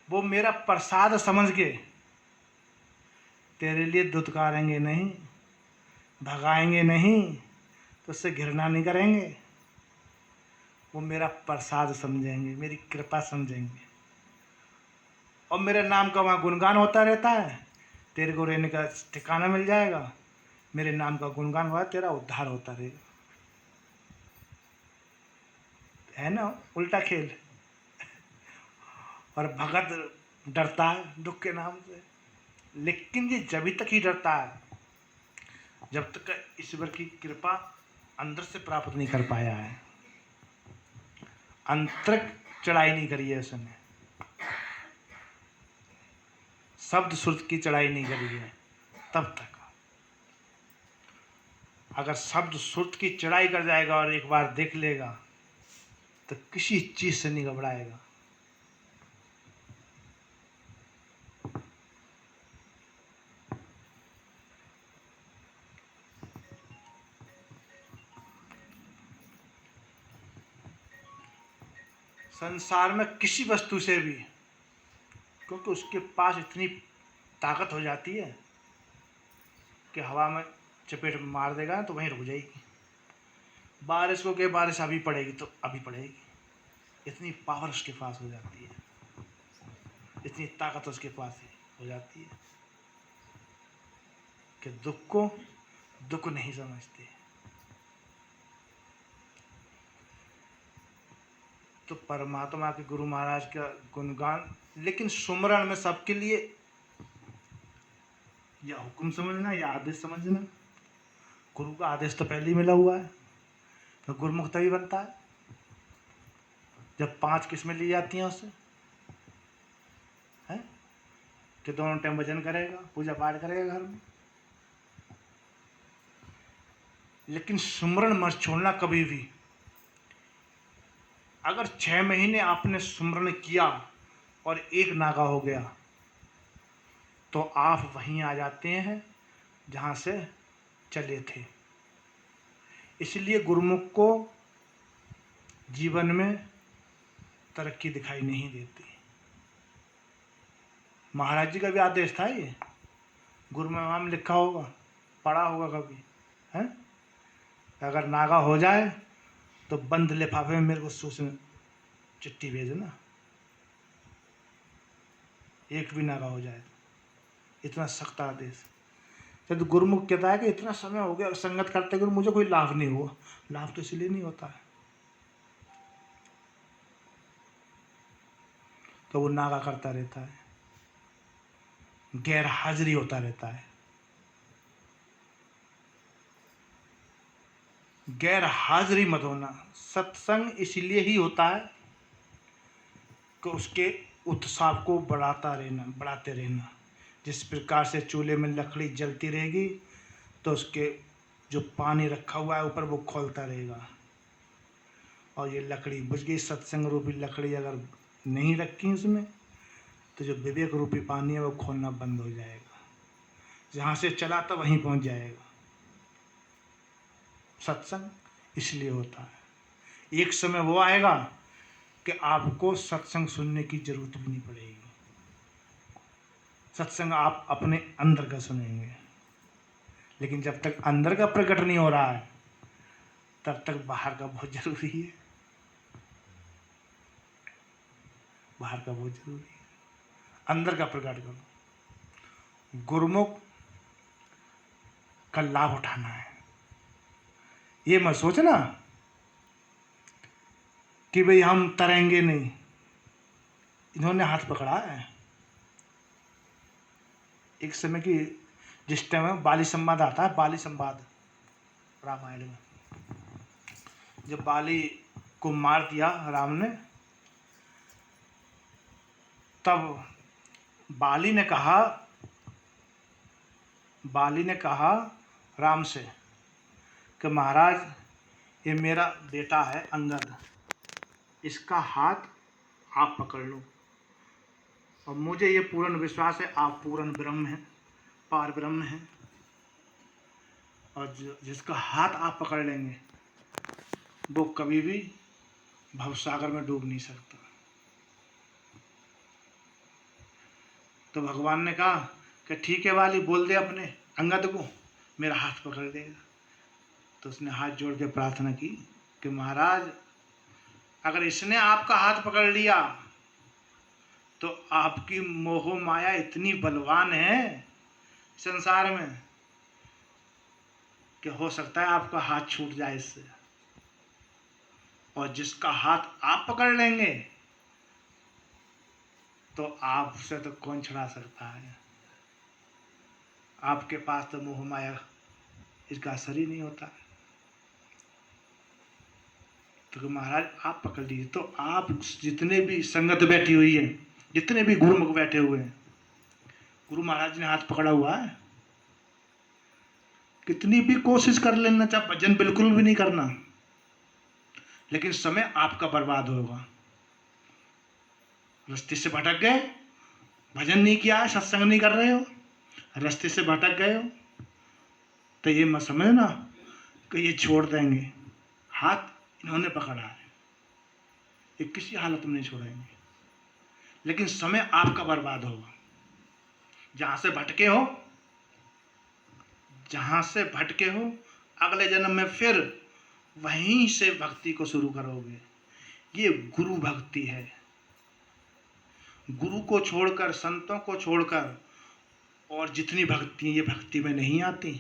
वो मेरा प्रसाद समझ के तेरे लिए धुतकारेंगे नहीं, भगाएंगे नहीं, तो उससे घृणा नहीं करेंगे। वो मेरा प्रसाद समझेंगे, मेरी कृपा समझेंगे, और मेरे नाम का वहाँ गुणगान होता रहता है। तेरे को रहने का ठिकाना मिल जाएगा, मेरे नाम का गुणगान हुआ, तेरा उद्धार होता रहेगा। है ना उल्टा खेल। और भगत डरता है दुख के नाम से, लेकिन ये जब तक ही डरता है जब तक ईश्वर की कृपा अंदर से प्राप्त नहीं कर पाया है, आंतरिक चढ़ाई नहीं करी है उसने, शब्द श्रुत की चढ़ाई नहीं करी है। तब तक अगर शब्द श्रुत की चढ़ाई कर जाएगा और एक बार देख लेगा तो किसी चीज से नहीं घबराएगा। संसार में किसी वस्तु से भी, क्योंकि उसके पास इतनी ताकत हो जाती है कि हवा में चपेट मार देगा तो वहीं रुक जाएगी। बारिश को के बारिश अभी पड़ेगी तो अभी पड़ेगी, इतनी पावर उसके पास हो जाती है, इतनी ताकत उसके पास हो जाती है कि दुख को दुख नहीं समझते। तो परमात्मा के गुरु महाराज का गुणगान, लेकिन सुमरण में सबके लिए या हुक्म समझना या आदेश समझना। गुरु का आदेश तो पहले ही मिला हुआ है, तो गुरुमुख तभी बनता है जब 5 किस्में ली जाती हैं उससे, है कि दोनों टाइम भजन करेगा, पूजा पाठ करेगा घर में। लेकिन सुमरण मत छोड़ना कभी भी। अगर 6 महीने आपने सुमरण किया और एक नागा हो गया तो आप वहीं आ जाते हैं जहाँ से चले थे। इसलिए गुरुमुख को जीवन में तरक्की दिखाई नहीं देती। महाराज जी का भी आदेश था ये, गुरु में नाम लिखा होगा, पढ़ा होगा कभी, है। अगर नागा हो जाए तो बंद लिफाफे में मेरे को सूचना चिट्ठी भेजना, एक भी नागा हो जाए। इतना सख्त आदेश। तो गुरुमुख कहता है कि इतना समय हो गया संगत करते हुए मुझे कोई लाभ नहीं हुआ। लाभ तो इसलिए नहीं होता है तो वो नागा करता रहता है, गैर हाजिरी होता रहता है। गैर हाजिरी मत होना। सत्संग इसलिए ही होता है कि उसके उत्साह को बढ़ाते रहना। जिस प्रकार से चूल्हे में लकड़ी जलती रहेगी तो उसके जो पानी रखा हुआ है ऊपर वो खोलता रहेगा, और ये लकड़ी बुझ गई। सत्संग रूपी लकड़ी अगर नहीं रखी उसमें तो जो विवेक रूपी पानी है वो खोलना बंद हो जाएगा, जहाँ से चला था वहीं पहुँच जाएगा। सत्संग इसलिए होता है। एक समय वो आएगा कि आपको सत्संग सुनने की जरूरत भी नहीं पड़ेगी। सत्संग आप अपने अंदर का सुनेंगे, लेकिन जब तक अंदर का प्रकट नहीं हो रहा है तब तक बाहर का बहुत जरूरी है। बाहर का बहुत जरूरी है। अंदर का प्रकट करो। गुरुमुख का लाभ उठाना है। ये मत सोचना कि भाई हम तरेंगे नहीं। इन्होंने हाथ पकड़ा है। एक समय की जिस टाइम में बाली संवाद आता है, बाली संवाद रामायण में, जब बाली को मार दिया राम ने, तब बाली ने कहा राम से कि महाराज, ये मेरा बेटा है अंगद, इसका हाथ आप पकड़ लो, और मुझे ये पूर्ण विश्वास है आप पूर्ण ब्रह्म हैं, पार ब्रह्म हैं, और जिसका हाथ आप पकड़ लेंगे वो कभी भी भवसागर में डूब नहीं सकता। तो भगवान ने कहा कि ठीक है वाली, बोल दे अपने अंगद को मेरा हाथ पकड़ लेगा। तो उसने हाथ जोड़ के प्रार्थना की कि महाराज, अगर इसने आपका हाथ पकड़ लिया तो आपकी मोह माया इतनी बलवान है संसार में कि हो सकता है आपका हाथ छूट जाए इससे, और जिसका हाथ आप पकड़ लेंगे तो आपसे तो कौन छुड़ा सकता है। आपके पास तो मोह माया इसका असर ही नहीं होता। तो महाराज आप पकड़ लीजिए। तो आप जितने भी संगत बैठी हुई है, जितने भी गुरुमुख बैठे हुए हैं, गुरु महाराज ने हाथ पकड़ा हुआ है। कितनी भी कोशिश कर लेना, चाहे भजन बिल्कुल भी नहीं करना, लेकिन समय आपका बर्बाद होगा। रास्ते से भटक गए, भजन नहीं किया है, सत्संग नहीं कर रहे हो, रास्ते से भटक गए हो, तो ये मत समझना कि ये छोड़ देंगे। हाथ इन्होंने पकड़ा है, ये किसी हालत में नहीं छोड़ेंगे, लेकिन समय आपका बर्बाद होगा। जहां से भटके हो अगले जन्म में फिर वहीं से भक्ति को शुरू करोगे। ये गुरु भक्ति है। गुरु को छोड़कर, संतों को छोड़कर और जितनी भक्ति, ये भक्ति में नहीं आती,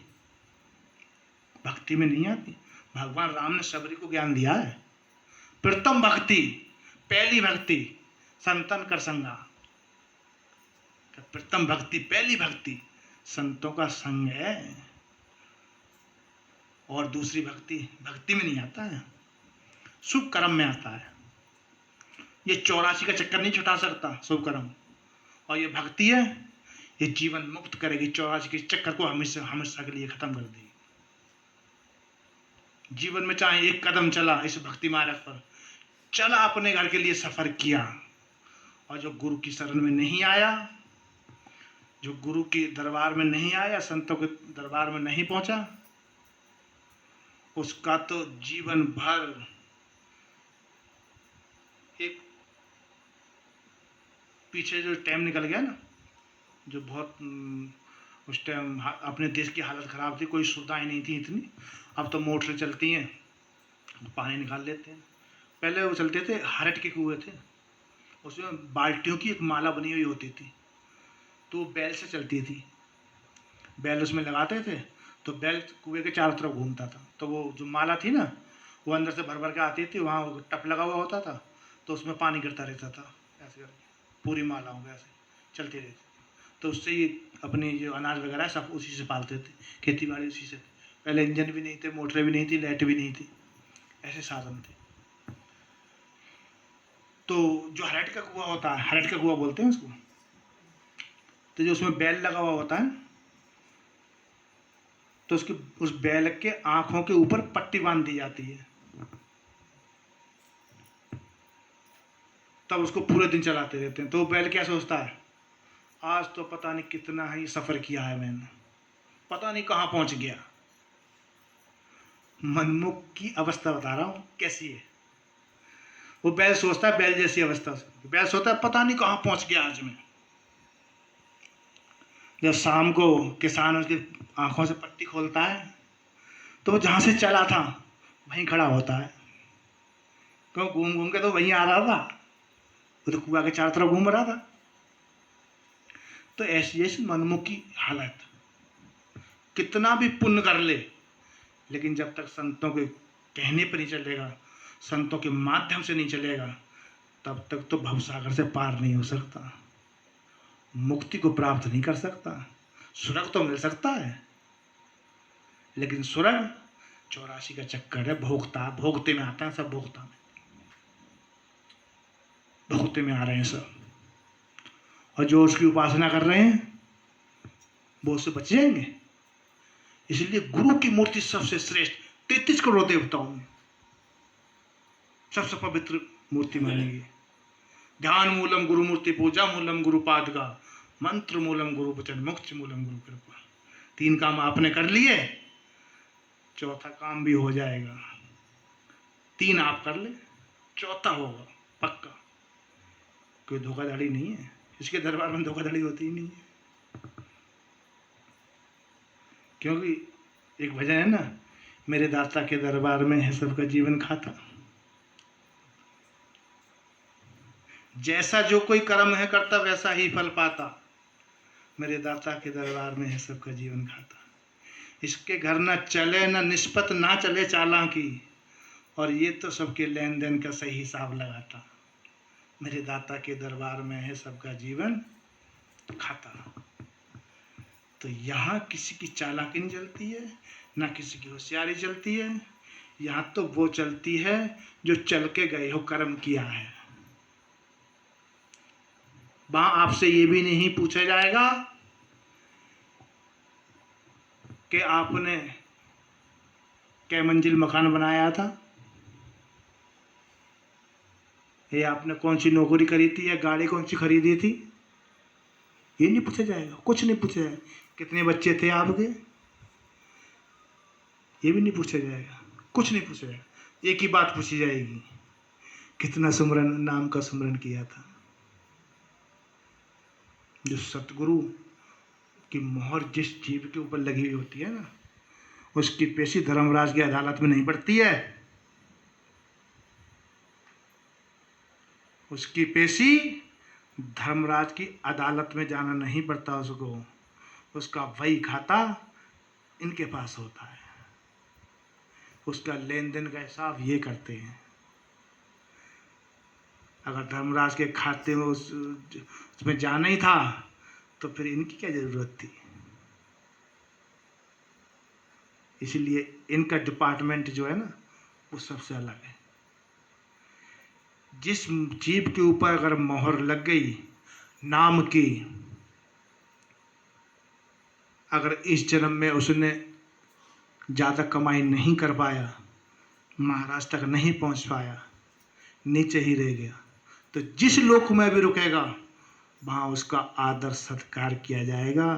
भक्ति में नहीं आती। भगवान राम ने सबरी को ज्ञान दिया है। प्रथम भक्ति, पहली भक्ति संतन कर संगा। प्रथम भक्ति, पहली भक्ति संतों का संग है, और दूसरी भक्ति में नहीं आता है, शुभ कर्म में आता है। ये 84 का चक्कर नहीं छुटा सकता शुभ कर्म, और ये भक्ति है, ये जीवन मुक्त करेगी। 84 के चक्कर को हमेशा के लिए खत्म कर देगी। जीवन में चाहे एक कदम चला इस भक्ति मार्ग पर, चला, अपने घर के लिए सफर किया, और जो गुरु की शरण में नहीं आया, जो गुरु के दरबार में नहीं आया, संतों के दरबार में नहीं पहुंचा, उसका तो जीवन भर एक पीछे जो टाइम निकल गया ना, जो बहुत उस टाइम अपने देश की हालत ख़राब थी, कोई सुविधाएं नहीं थी इतनी। अब तो मोटरें चलती हैं, पानी निकाल लेते हैं। पहले वो चलते थे, हरट के कुएँ थे, उसमें बाल्टियों की एक माला बनी हुई होती थी, तो बैल से चलती थी। बैल उसमें लगाते थे, तो बैल कुएं के चारों तरफ घूमता था, तो वो जो माला थी ना, वो अंदर से भर भर के आती थी। वहाँ टप लगा हुआ होता था, तो उसमें पानी गिरता रहता था, ऐसे करके पूरी माला हो गया, ऐसे चलती रहती। तो उससे ही अपनी जो अनाज वगैरह सब उसी से पालते थे, खेती बाड़ी उसी से। पहले इंजन भी नहीं थे, मोटरें भी नहीं थी, लाइट भी नहीं थी, ऐसे साधन थे। तो जो हरट का कुआं होता है, हरट का कुआं बोलते हैं उसको, तो जो उसमें बैल लगा हुआ होता है, तो उसके उस बैल के आंखों के ऊपर पट्टी बांध दी जाती है, तब उसको पूरे दिन चलाते रहते हैं। तो बैल क्या सोचता है, आज तो पता नहीं कितना ही सफ़र किया है मैंने, पता नहीं कहाँ पहुँच गया। मनमुख की अवस्था बता रहा हूँ कैसी है। वो बैल सोचता है, बैल जैसी अवस्था, बैल सोचता है पता नहीं कहाँ पहुँच गया आज मैं। जब शाम को किसान उसकी आंखों से पट्टी खोलता है, तो जहाँ से चला था वहीं खड़ा होता है। क्यों, घूम घूम के तो वहीं आ रहा था, वो तो कुआं के चारों तरफ घूम रहा था। तो ऐसी ऐसी मनमुखी हालत, कितना भी पुण्य कर ले, लेकिन जब तक संतों के कहने पर नहीं चलेगा, संतों के माध्यम से नहीं चलेगा, तब तक तो भवसागर से पार नहीं हो सकता, मुक्ति को प्राप्त नहीं कर सकता। स्वर्ग तो मिल सकता है, लेकिन स्वर्ग 84 का चक्कर है, भोगते में आता है सब, भोगते में आ रहे हैं सब। और जो उसकी उपासना कर रहे हैं वो उससे बच जाएंगे। इसलिए गुरु की मूर्ति सबसे श्रेष्ठ, 33 करोड़ देवताओं में सबसे पवित्र मूर्ति मानेगी। ध्यान मूलम गुरु मूर्ति पूजा, मूलम गुरु पादका, मंत्र मूलम गुरु वचन, मोक्ष मूलम गुरु कृपा। 3 काम आपने कर लिए, चौथा काम भी हो जाएगा। 3 आप कर ले, चौथा होगा पक्का। कोई धोखाधड़ी नहीं है, इसके दरबार में धोखाधड़ी होती ही नहीं है। क्योंकि एक भजन है ना, मेरे दाता के दरबार में है सबका जीवन खाता। जैसा जो कोई कर्म है करता, वैसा ही फल पाता। मेरे दाता के दरबार में है सबका जीवन खाता। इसके घर न चले न निष्पत, ना चले चालाकी, और ये तो सबके लेन देन का सही हिसाब लगाता। मेरे दाता के दरबार में है सबका जीवन खाता। तो यहाँ किसी की चालाकी नहीं चलती है, ना किसी की होशियारी चलती है। यहाँ तो वो चलती है जो चल के गए हो, कर्म किया है। वहां आपसे ये भी नहीं पूछा जाएगा कि आपने कै मंजिल मकान बनाया था, या आपने कौन सी नौकरी करी थी, या गाड़ी कौन सी खरीदी थी। ये नहीं पूछा जाएगा, कुछ नहीं पूछा जाएगा। कितने बच्चे थे आपके, ये भी नहीं पूछा जाएगा, कुछ नहीं पूछा जाएगा। एक ही बात पूछी जाएगी, कितना सुमरन, नाम का सुमरन किया था। जो सतगुरु की मोहर जिस जीव के ऊपर लगी हुई होती है ना, उसकी पेशी धर्मराज की अदालत में नहीं पड़ती है। उसकी पेशी धर्मराज की अदालत में जाना नहीं पड़ता उसको। उसका वही खाता इनके पास होता है, उसका लेन देन का हिसाब ये करते हैं। अगर धर्मराज के खाते में उसमें जाना ही था, तो फिर इनकी क्या जरूरत थी। इसीलिए इनका डिपार्टमेंट जो है ना, वो सबसे अलग है। जिस जीव के ऊपर अगर मोहर लग गई नाम की, अगर इस जन्म में उसने ज़्यादा कमाई नहीं कर पाया, महाराज तक नहीं पहुंच पाया, नीचे ही रह गया, तो जिस लोक में भी रुकेगा वहाँ उसका आदर सत्कार किया जाएगा,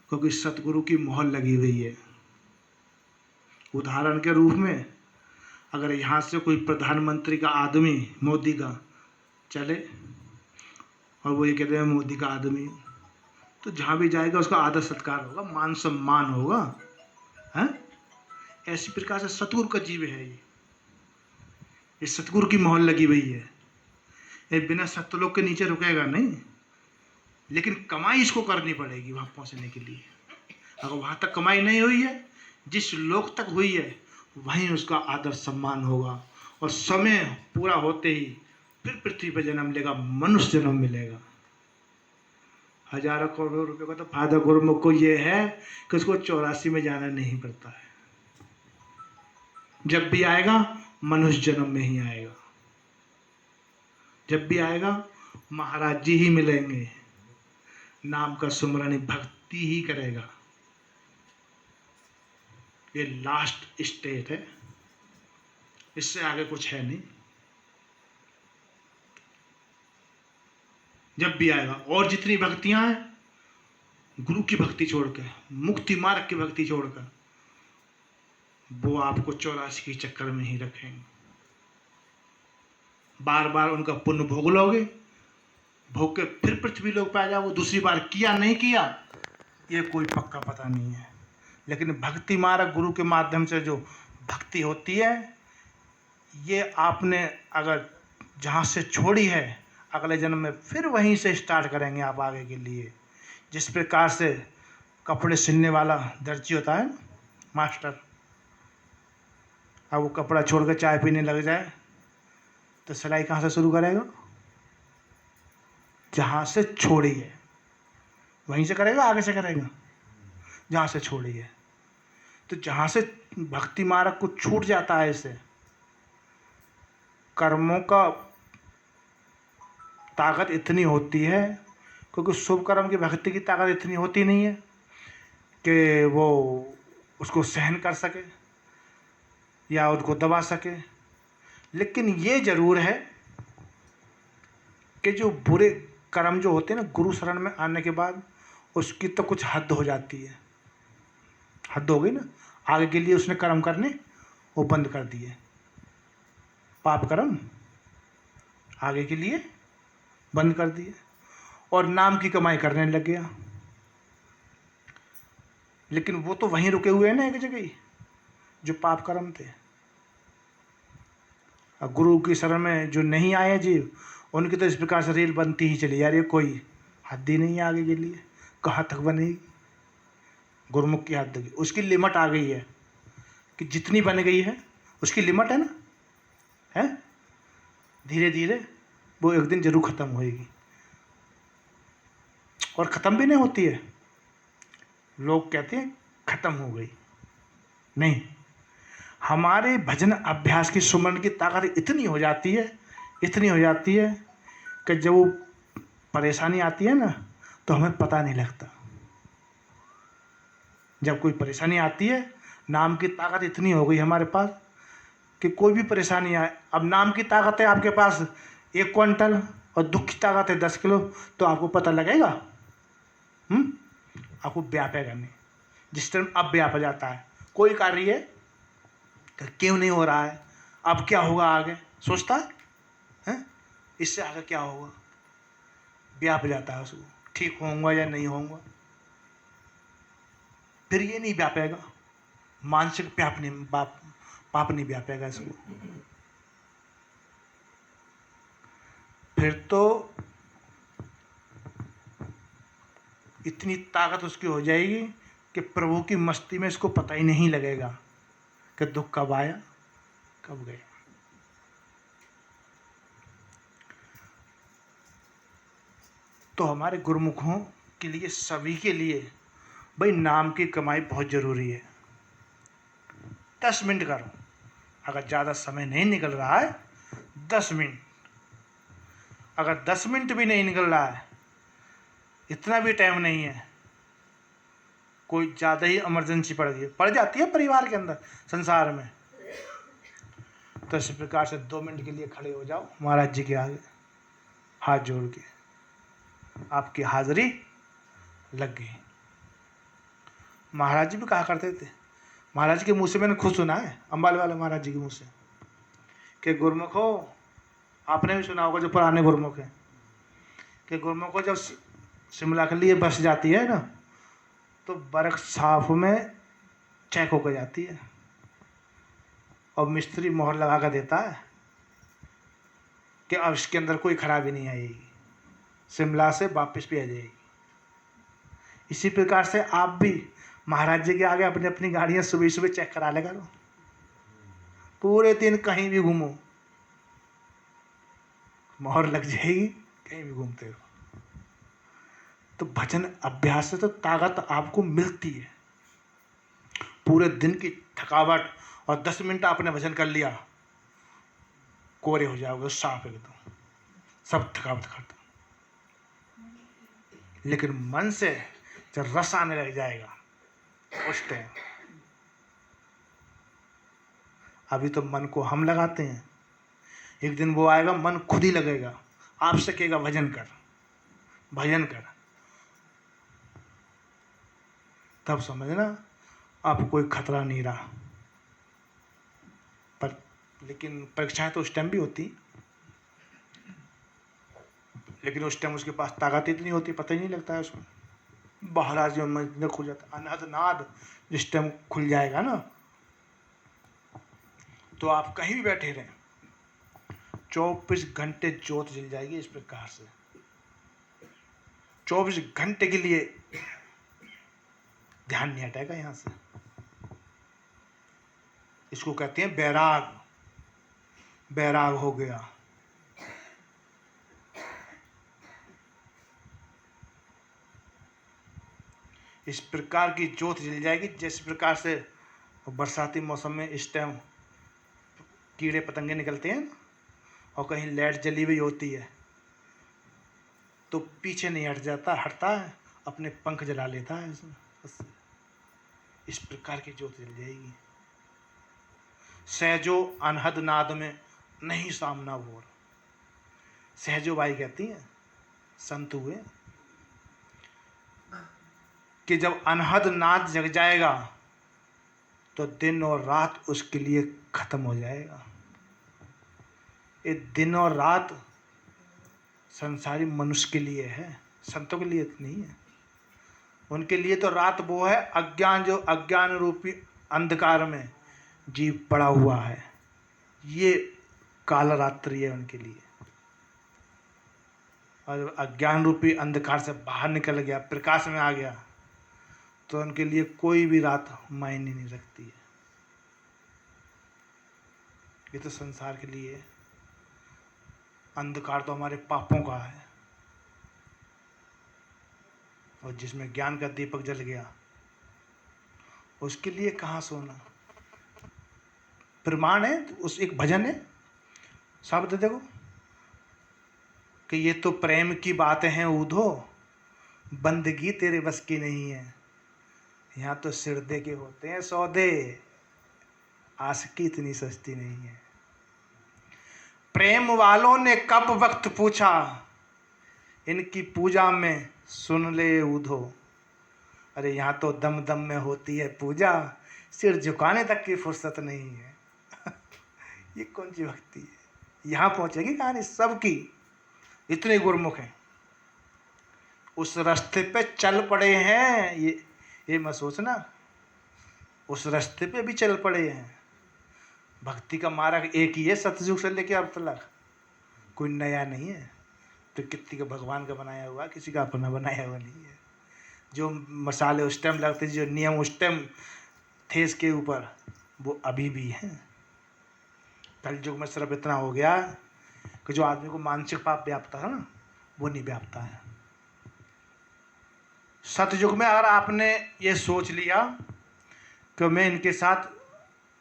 क्योंकि सतगुरु की मोहर लगी हुई है। उदाहरण के रूप में, अगर यहाँ से कोई प्रधानमंत्री का आदमी, मोदी का चले, और वो ये कहते हैं मोदी का आदमी, तो जहाँ भी जाएगा उसका आदर सत्कार होगा, मान सम्मान होगा, हैं? ऐसी प्रकार से सतगुरु का जीव है ये सतगुरु की मोहर लगी हुई है। ये बिना सत्यलोक के नीचे रुकेगा नहीं, लेकिन कमाई इसको करनी पड़ेगी वहाँ पहुँचने के लिए। अगर वहाँ तक कमाई नहीं हुई है, जिस लोक तक हुई है वहीं उसका आदर सम्मान होगा, और समय पूरा होते ही फिर पृथ्वी पर जन्म लेगा, मनुष्य जन्म मिलेगा। हजारों करोड़ों रुपए का तो फायदा गुरुमुख को ये है कि उसको 84 में जाना नहीं पड़ता है। जब भी आएगा मनुष्य जन्म में ही आएगा, जब भी आएगा महाराज जी ही मिलेंगे, नाम का सुमरन भक्ति ही करेगा। ये लास्ट स्टेज है, इससे आगे कुछ है नहीं। जब भी आएगा, और जितनी भक्तियां हैं गुरु की भक्ति छोड़कर, मुक्ति मार्ग की भक्ति छोड़कर, वो आपको 84 के चक्कर में ही रखेंगे। बार बार उनका पुण्य भोग लोगे, भोग के फिर पृथ्वी लोक पे आ जाओ। दूसरी बार किया नहीं किया ये कोई पक्का पता नहीं है, लेकिन भक्ति मार्ग गुरु के माध्यम से जो भक्ति होती है, ये आपने अगर जहाँ से छोड़ी है, अगले जन्म में फिर वहीं से स्टार्ट करेंगे आप आगे के लिए। जिस प्रकार से कपड़े सिलने वाला दर्जी होता है मास्टर, अब वो कपड़ा छोड़ कर चाय पीने लग जाए तो सिलाई कहाँ से शुरू करेगा? जहाँ से छोड़ी है वहीं से करेगा, आगे से करेगा? जहाँ से छोड़ी है। तो जहाँ से भक्ति मार्ग को छूट जाता है, इसे कर्मों का ताकत इतनी होती है, क्योंकि शुभ कर्म की भक्ति की ताकत इतनी होती नहीं है कि वो उसको सहन कर सके या उसको दबा सके। लेकिन ये जरूर है कि जो बुरे कर्म जो होते हैं ना, गुरु शरण में आने के बाद उसकी तो कुछ हद हो जाती है। हद हो गई ना, आगे के लिए उसने कर्म करने वो बंद कर दिए, पाप कर्म आगे के लिए बंद कर दिए और नाम की कमाई करने लग गया। लेकिन वो तो वहीं रुके हुए हैं ना एक जगह ही, जो पाप कर्म थे। अब गुरु की शरण में जो नहीं आए जीव, उनकी तो इस प्रकार से रेल बनती ही चली जा रही है, कोई हद ही नहीं है आगे के लिए। कहाँ तक बनेगी? गुरुमुख की हद, उसकी लिमिट आ गई है कि जितनी बन गई है उसकी लिमिट है ना, है। धीरे धीरे वो एक दिन जरूर खत्म होएगी, और ख़त्म भी नहीं होती है। लोग कहते हैं ख़त्म हो गई, नहीं। हमारे भजन अभ्यास की सुमरण की ताकत इतनी हो जाती है, इतनी हो जाती है कि जब वो परेशानी आती है ना तो हमें पता नहीं लगता। जब कोई परेशानी आती है, नाम की ताकत इतनी हो गई हमारे पास कि कोई भी परेशानी आए, अब नाम की ताकत है आपके पास 1 क्विंटल और दुख की ताकत है 10 किलो, तो आपको पता लगेगा? आपको व्यापेगा नहीं। जिस टाइम अब व्याप जाता है कोई कार्य है, क्यों नहीं हो रहा है, अब क्या होगा आगे, सोचता है इससे आगे क्या होगा, व्याप जाता है उसको, ठीक होऊंगा या नहीं होऊंगा। फिर ये नहीं व्यापेगा, मानसिक पाप नहीं व्यापेगा इसको। फिर तो इतनी ताकत उसकी हो जाएगी कि प्रभु की मस्ती में इसको पता ही नहीं लगेगा कि दुख कब आया कब गया। तो हमारे गुरुमुखों के लिए, सभी के लिए भाई नाम की कमाई बहुत ज़रूरी है। 10 मिनट करो, अगर ज़्यादा समय नहीं निकल रहा है 10 मिनट, अगर 10 मिनट भी नहीं निकल रहा है, इतना भी टाइम नहीं है, कोई ज़्यादा ही इमरजेंसी पड़ जाती है परिवार के अंदर, संसार में, तो इस प्रकार से 2 मिनट के लिए खड़े हो जाओ महाराज जी के आगे हाथ जोड़ के, आपकी हाजिरी लग गई। महाराज जी भी कहा करते थे, महाराज जी के मुँह से मैंने खुद सुना है, अंबाले वाले महाराज जी के मुँह से, कि गुरुमुख हो, आपने भी सुना होगा जो पुराने गुरुमुख हैं, कि गुरुमुख को जब शिमला के लिए बस जाती है ना, तो वर्कशॉप में चेक होकर जाती है और मिस्त्री मोहर लगा कर देता है कि अब इसके अंदर कोई खराबी नहीं आएगी, शिमला से वापस भी आ जाएगी। इसी प्रकार से आप भी महाराज जी के आगे अपनी अपनी गाड़ियाँ सुबह सुबह चेक करा ले करो, पूरे दिन कहीं भी घूमो मोहर लग जाएगी, कहीं भी घूमते हो। तो भजन अभ्यास से तो ताकत आपको मिलती है, पूरे दिन की थकावट, और 10 मिनट आपने भजन कर लिया, कोरे हो जाओगे, साफ एकदम, सब थकावट खत्म। लेकिन मन से जब रस आने लग जाएगा उस टाइम, अभी तो मन को हम लगाते हैं, एक दिन वो आएगा मन खुद ही लगेगा, आपसे कहेगा भजन कर, भजन कर, तब समझना आप कोई खतरा नहीं रहा। पर लेकिन परीक्षाएं तो उस टाइम भी होती, लेकिन उस टाइम उसके पास ताकत इतनी होती, पता ही नहीं लगता है उसको। महाराज में खुल जाता, अनाद नाद जिस टाइम खुल जाएगा ना, तो आप कहीं भी बैठे रहें, 24 घंटे ज्योत जल जाएगी इस प्रकार से। 24 घंटे के लिए ध्यान नहीं हटेगा यहां से। इसको कहते हैं बैराग। बैराग हो गया। इस प्रकार की ज्योत जल जाएगी जिस प्रकार से बरसाती मौसम में इस टाइम कीड़े पतंगे निकलते हैं और कहीं लाइट जली हुई होती है तो पीछे नहीं हटता है, अपने पंख जला लेता है इसमें। बस इस प्रकार की ज्योत जल जाएगी। सहजो अनहद नाद में नहीं सामना भोर। सहजो बाई कहती हैं संत हुए कि जब अनहद नाद जग जाएगा तो दिन और रात उसके लिए खत्म हो जाएगा। ये दिन और रात संसारी मनुष्य के लिए है, संतों के लिए नहीं है। उनके लिए तो रात वो है अज्ञान, जो अज्ञान रूपी अंधकार में जीव पड़ा हुआ है, ये काल रात्रि है उनके लिए। और अज्ञान रूपी अंधकार से बाहर निकल गया, प्रकाश में आ गया, तो उनके लिए कोई भी रात मायने नहीं रखती है। ये तो संसार के लिए अंधकार तो हमारे पापों का है, और जिसमें ज्ञान का दीपक जल गया उसके लिए कहाँ सोना। प्रमाण है, उस एक भजन है, शब्द देखो कि ये तो प्रेम की बातें हैं ऊधो, बंदगी तेरे बस की नहीं है। यहाँ तो सिर दे के होते हैं सौदे, आशिकी इतनी सस्ती नहीं है। प्रेम वालों ने कब वक्त पूछा, इनकी पूजा में सुन ले ऊधो। अरे यहाँ तो दम दम में होती है पूजा, सिर झुकाने तक की फुर्सत नहीं है। ये कौन सी भक्ति है। यहाँ पहुँचेगी कहानी सबकी, इतने गुरमुख हैं, उस रास्ते पे चल पड़े हैं। ये मत सोचना उस रास्ते पे भी चल पड़े हैं। भक्ति का मार्ग एक ही है, सतयुग से लेकर अब तक कोई नया नहीं है। तो कितनी का भगवान का बनाया हुआ, किसी का अपना बनाया हुआ नहीं है। जो मसाले उस टाइम लगते, जो नियम उस टाइम थे इसके ऊपर, वो अभी भी हैं। कल युग में सिर्फ इतना हो गया कि जो आदमी को मानसिक पाप व्यापता है ना, वो नहीं व्यापता है। सतयुग में अगर आपने ये सोच लिया कि मैं इनके साथ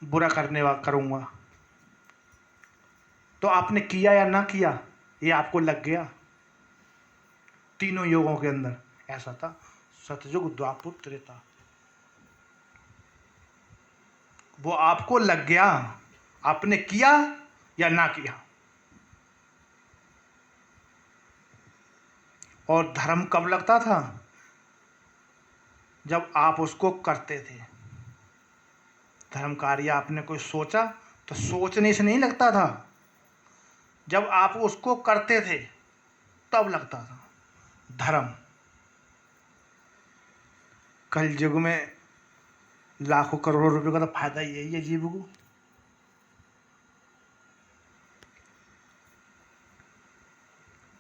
बुरा करूँगा, तो आपने किया या ना किया, ये आपको लग गया। तीनों युगों के अंदर ऐसा था, सतयुग, द्वापर, त्रेता। वो आपको लग गया, आपने किया या ना किया। और धर्म कब लगता था, जब आप उसको करते थे। धर्म कार्य आपने कोई सोचा तो सोचने से नहीं लगता था, जब आप उसको करते थे तब लगता था धर्म। कल युग में लाखों करोड़ों रुपए का तो फायदा यही है जीव को।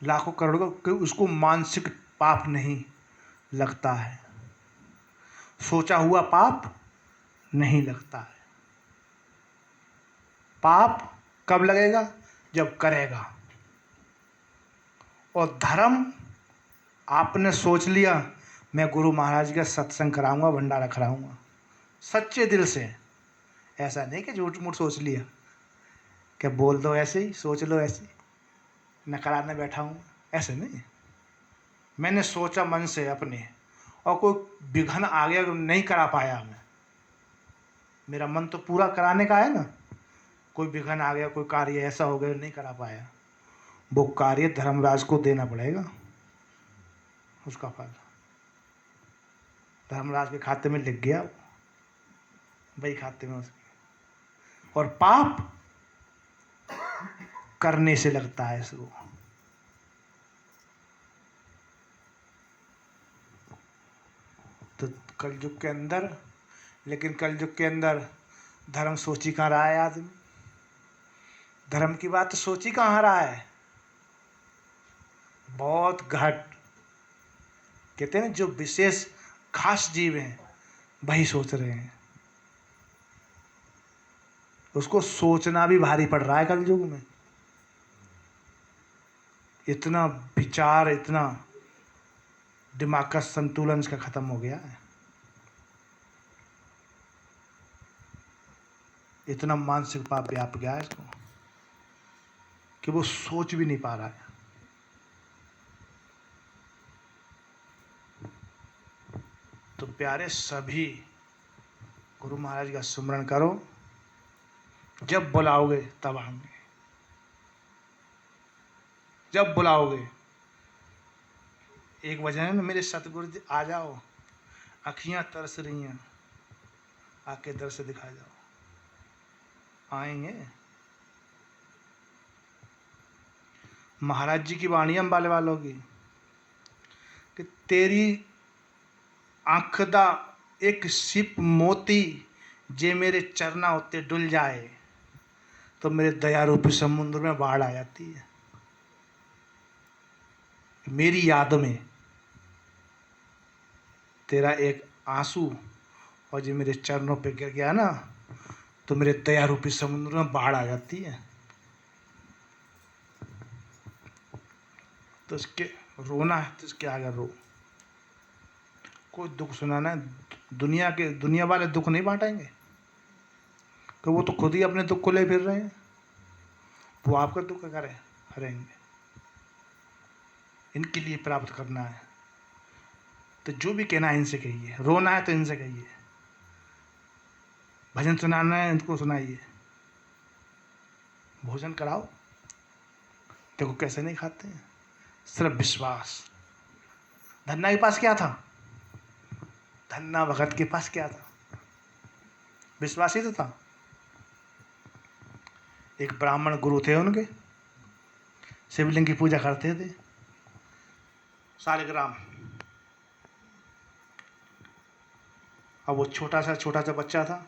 लाखों करोड़ों का उसको मानसिक पाप नहीं लगता है, सोचा हुआ पाप नहीं लगता है। पाप कब लगेगा, जब करेगा। और धर्म आपने सोच लिया मैं गुरु महाराज का सत्संग कराऊंगा, भंडारा कराऊंगा, सच्चे दिल से। ऐसा नहीं कि झूठ मूठ सोच लिया कि बोल दो ऐसे ही, सोच लो ऐसे ही, न कराने बैठा हूँ, ऐसे नहीं। मैंने सोचा मन से अपने, और कोई विघ्न आ गया, नहीं करा पाया मैं, मेरा मन तो पूरा कराने का है ना। कोई विघ्न आ गया, कोई कार्य ऐसा हो गया नहीं करा पाया, वो कार्य धर्मराज को देना पड़ेगा, उसका फल धर्मराज के खाते में लिख गया, वही खाते में उसके। और पाप करने से लगता है इसको। तो कलयुग के अंदर, लेकिन कलयुग के अंदर धर्म सोची कहाँ रहा है आदमी। धर्म की बात तो सोची कहाँ रहा है, बहुत घट। कहते हैं ना, जो विशेष खास जीव हैं वही सोच रहे हैं। उसको सोचना भी भारी पड़ रहा है कलयुग में। इतना विचार, इतना दिमाग का संतुलन इसका खत्म हो गया है, इतना मानसिक पाप व्याप गया है इसको कि वो सोच भी नहीं पा रहा है। तो प्यारे सभी गुरु महाराज का सुमरण करो, जब बुलाओगे तब आएंगे, जब बुलाओगे। एक वजह है ना, मेरे सतगुरु जी आ जाओ, अखियां तरस रही हैं, आके दर से दिखा जाओ। आएंगे। महाराज जी की वाणी अंबाले वालों की कि तेरी आंख दा एक सिप मोती जे मेरे चरना होते डुल जाए तो मेरे दया रूपी समुद्र में बाढ़ आ जाती है। मेरी याद में तेरा एक आंसू और जो मेरे चरणों पे गिर गया ना, तो मेरे दया रूपी समुद्र में बाढ़ आ जाती है। तो इसके रोना है तो इसके आगे रो। कोई दुख सुनाना है, दुनिया वाले दुख नहीं बांटेंगे, तो वो तो खुद ही अपने दुख को ले फिर रहे हैं। वो आपका दुख करें हरेंगे, इनके लिए प्राप्त करना है। तो जो भी कहना है इनसे कहिए, रोना है तो इनसे कहिए, भजन सुनाना है इनको सुनाइए, भोजन कराओ। देखो कैसे नहीं खाते हैं, सिर्फ विश्वास। धन्ना के पास क्या था? धन्ना भगत के पास क्या था? विश्वास ही तो था। एक ब्राह्मण गुरु थे उनके, शिवलिंग की पूजा करते थे, शालिग्राम। अब वो छोटा सा बच्चा था,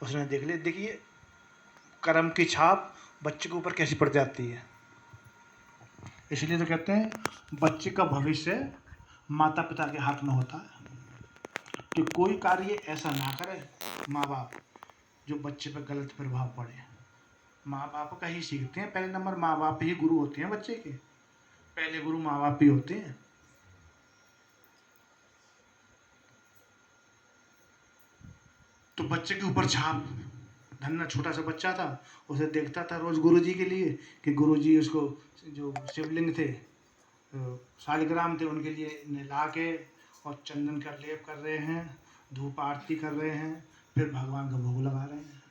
उसने देख लिया, देखिए कर्म की छाप बच्चे के ऊपर कैसी पड़ जाती है। इसलिए तो कहते हैं बच्चे का भविष्य माता पिता के हाथ में होता है, कि कोई कार्य ऐसा ना करे माँ बाप जो बच्चे पर गलत प्रभाव पड़े। माँ बाप का ही सीखते हैं, पहले नंबर माँ बाप ही गुरु होते हैं बच्चे के, पहले गुरु माँ बाप ही होते हैं। तो बच्चे के ऊपर छाप, धन्ना छोटा सा बच्चा था, उसे देखता था रोज गुरुजी के लिए कि गुरुजी उसको जो शिवलिंग थे, शालिग्राम थे, उनके लिए नहला के और चंदन का लेप कर रहे हैं, धूप आरती कर रहे हैं, फिर भगवान का भोग लगा रहे हैं।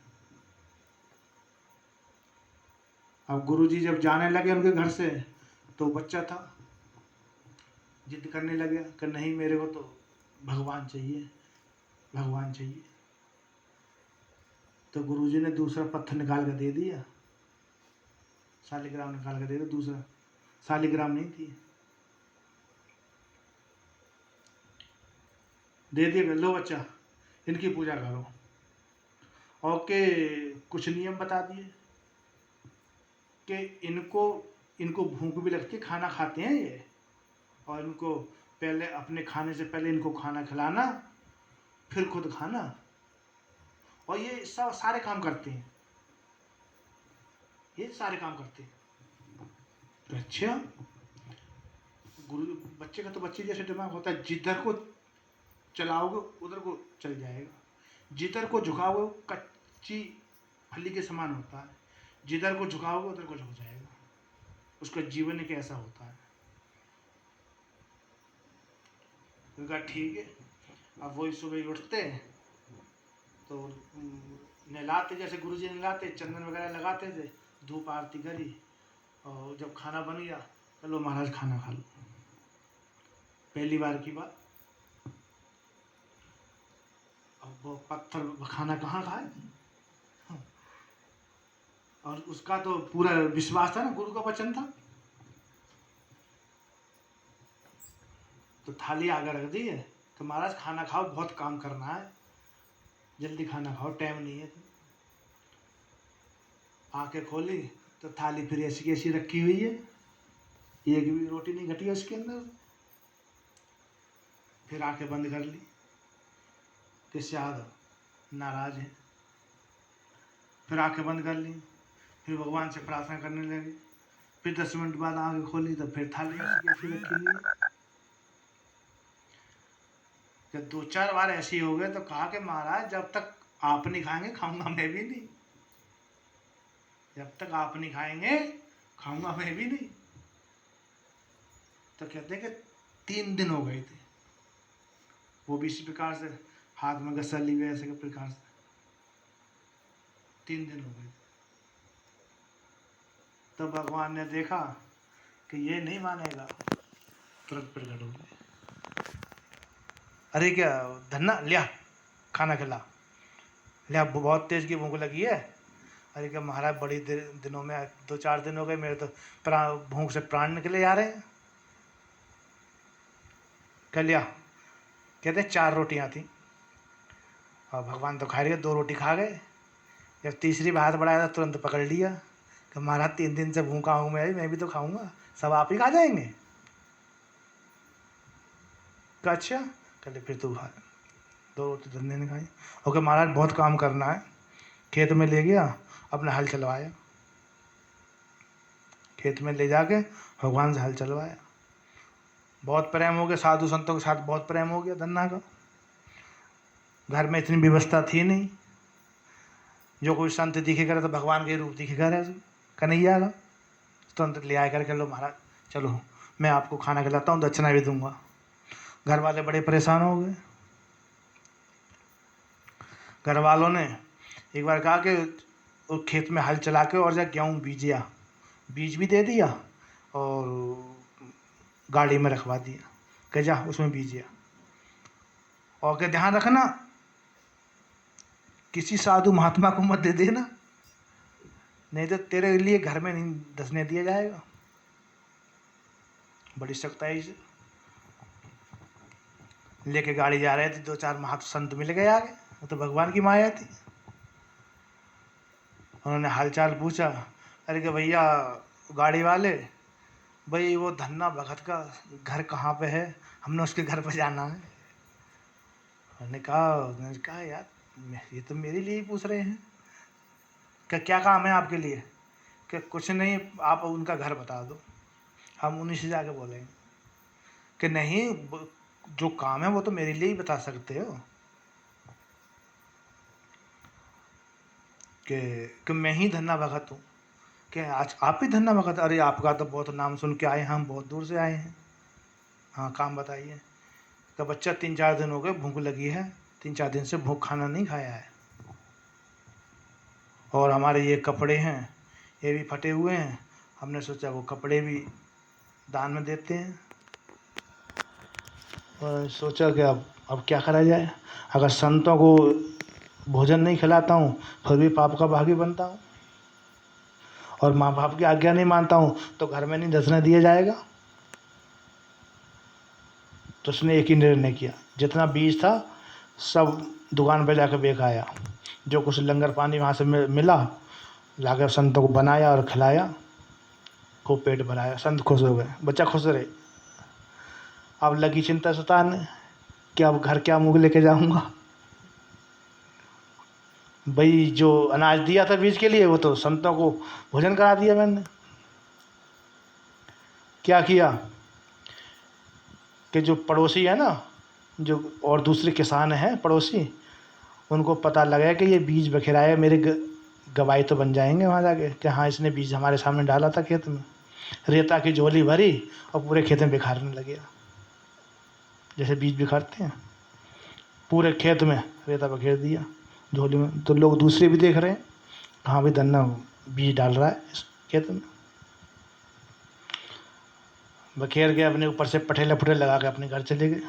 अब गुरुजी जब जाने लगे उनके घर से, तो बच्चा था, जिद करने लगे कि नहीं मेरे को तो भगवान चाहिए, भगवान चाहिए। तो गुरुजी ने दूसरा पत्थर निकाल कर दे दिया, शालिग्राम निकाल कर दे दिया, दूसरा शालिग्राम नहीं थी, दे दिया, लो बच्चा इनकी पूजा करो। और के कुछ नियम बता दिए कि इनको भूख भी लगती है, खाना खाते हैं ये, और इनको पहले अपने खाने से पहले इनको खाना खिलाना, फिर खुद खाना, और ये सब सारे काम करते हैं, ये सारे काम करते हैं। तो अच्छा, गुरु बच्चे का तो बच्चे जैसे दिमाग होता है, जिधर को चलाओगे उधर को चल जाएगा, जिधर को झुकाओगे कच्ची फली के समान होता है, जिधर को झुकाओगे उधर को झुक जाएगा। उसका जीवन एक ऐसा होता है। उनका ठीक है। अब वही सुबह उठते तो नहलाते, जैसे गुरुजी नहलाते, चंदन वगैरह लगाते थे, धूप आरती करी, और जब खाना बन गया तो लो महाराज खाना खा लो। पहली बार की बात, अब वो पत्थर खाना कहाँ खाए, और उसका तो पूरा विश्वास था ना, गुरु का वचन था। तो थाली आगे रख दी है, तो महाराज खाना खाओ, बहुत काम करना है, जल्दी खाना खाओ, टाइम नहीं है। आंखें खोली तो थाली फिर ऐसी कैसी रखी हुई है, एक भी रोटी नहीं घटी है उसके अंदर। फिर आंखें बंद कर ली। किससे याद नाराज है। फिर आंखें बंद कर ली, फिर भगवान से प्रार्थना करने लगे। फिर 10 मिनट बाद आंखें खोली तो फिर थाली ऐसी रखी हुई है। जब 2-4 बार ऐसे ही हो गए तो कहा कि महाराज जब तक आप नहीं खाएंगे खाऊंगा मैं भी नहीं। जब तक आप नहीं खाएंगे खाऊंगा मैं भी नहीं। तो कहते हैं कि 3 दिन हो गए थे, वो भी इसी प्रकार से हाथ में गस्सा ली हुई ऐसे के प्रकार से 3 दिन हो गए। तो भगवान ने देखा कि ये नहीं मानेगा, तुरंत प्रकट हो गए। अरे क्या धन्ना लिया खाना खिला, लिया बहुत तेज की भूख लगी है। अरे क्या महाराज बड़ी दिनों में 2-4 दिन हो गए, मेरे तो भूख से प्राण निकले जा रहे हैं। क्या लिया? कहते 4 रोटियां थी और भगवान तो खा रहे 2 रोटी खा गए। जब तीसरी बार हाथ बढ़ाया था तुरंत पकड़ लिया कि महाराज 3 दिन से भूखा हूँ मैं भी तो खाऊंगा, सब आप ही खा जाएंगे। कहा अच्छा, कहते फिर तू खा। 2 रोटी धंधे ने खाई। ओके महाराज बहुत काम करना है। खेत में ले गया, अपना हल चलवाया। खेत में ले जाके भगवान से हल चलवाया। बहुत प्रेम हो गया, साधु संतों के साथ बहुत प्रेम हो गया धन्ना का। घर में इतनी व्यवस्था थी नहीं, जो कोई संत दिखे करे तो भगवान के रूप दिखे करे कन्हैया का, तुरंत ले आया करके लो महाराज चलो मैं आपको खाना खिलाता हूँ, दक्षिणा भी दूंगा। घर वाले बड़े परेशान हो गए। घर वालों ने एक बार कहा कि वो खेत में हल चला के और जा गेहूँ बीजिया, बीज भी दे दिया और गाड़ी में रखवा दिया कि जा उसमें बीजिया, और के ध्यान रखना किसी साधु महात्मा को मत दे देना, नहीं तो तेरे लिए घर में नहीं दसने दिया जाएगा। बड़ी सख्ताई से लेके गाड़ी जा रहे थे। 2-4 महात्मा संत मिल गए आगे, वो तो भगवान की माया थी। उन्होंने हालचाल पूछा। अरे कि भैया गाड़ी वाले, भाई वो धन्ना भगत का घर कहाँ पे है, हमने उसके घर पे जाना है। उन्होंने कहा यार ये तो मेरे लिए ही पूछ रहे हैं कि क्या काम है आपके लिए। कि कुछ नहीं, आप उनका घर बता दो, हम उन्हीं से जाके बोलेंगे। कि नहीं जो काम है वो तो मेरे लिए ही बता सकते हो, कि मैं ही धन्ना भगत हूँ। कि आज आप ही धन्ना भगत? अरे आपका तो बहुत नाम सुन के आए हैं, हम बहुत दूर से आए हैं। हाँ काम बताइए। तो बच्चा 3-4 दिन हो गए भूख लगी है, 3-4 दिन से भूख खाना नहीं खाया है, और हमारे ये कपड़े हैं ये भी फटे हुए हैं, हमने सोचा वो कपड़े भी दान में देते हैं। और सोचा कि अब क्या करा जाए, अगर संतों को भोजन नहीं खिलाता हूँ फिर भी पाप का भागी बनता हूँ, और माँ बाप की आज्ञा नहीं मानता हूँ तो घर में नहीं दसने दिया जाएगा। तो उसने एक ही निर्णय किया, जितना बीज था सब दुकान पे जाकर बेच आया, जो कुछ लंगर पानी वहाँ से मिला लाकर संतों को बनाया और खिलाया, खूब पेट भराया। संत खुश हो गए, बच्चा खुश रहे। अब लगी चिंता सताने कि अब घर क्या मुँह लेके जाऊँगा। भाई जो अनाज दिया था बीज के लिए वो तो संतों को भोजन करा दिया मैंने। क्या किया कि जो पड़ोसी है ना, जो और दूसरे किसान हैं पड़ोसी, उनको पता लगा कि ये बीज बखेरा है, मेरे गवाही तो बन जाएंगे वहाँ जाके कि हाँ इसने बीज हमारे सामने डाला था खेत में। रेता की झोली भरी और पूरे खेत में बिखारने लगे, जैसे बीज बिखारते हैं पूरे खेत में रेता बखेर दिया झोली में। तो लोग दूसरे भी देख रहे हैं, हाँ भाई धन्ना बीज डाल रहा है इस खेत में। बखेर के अपने ऊपर से पटेला फुटेल लगा के अपने घर चले गए।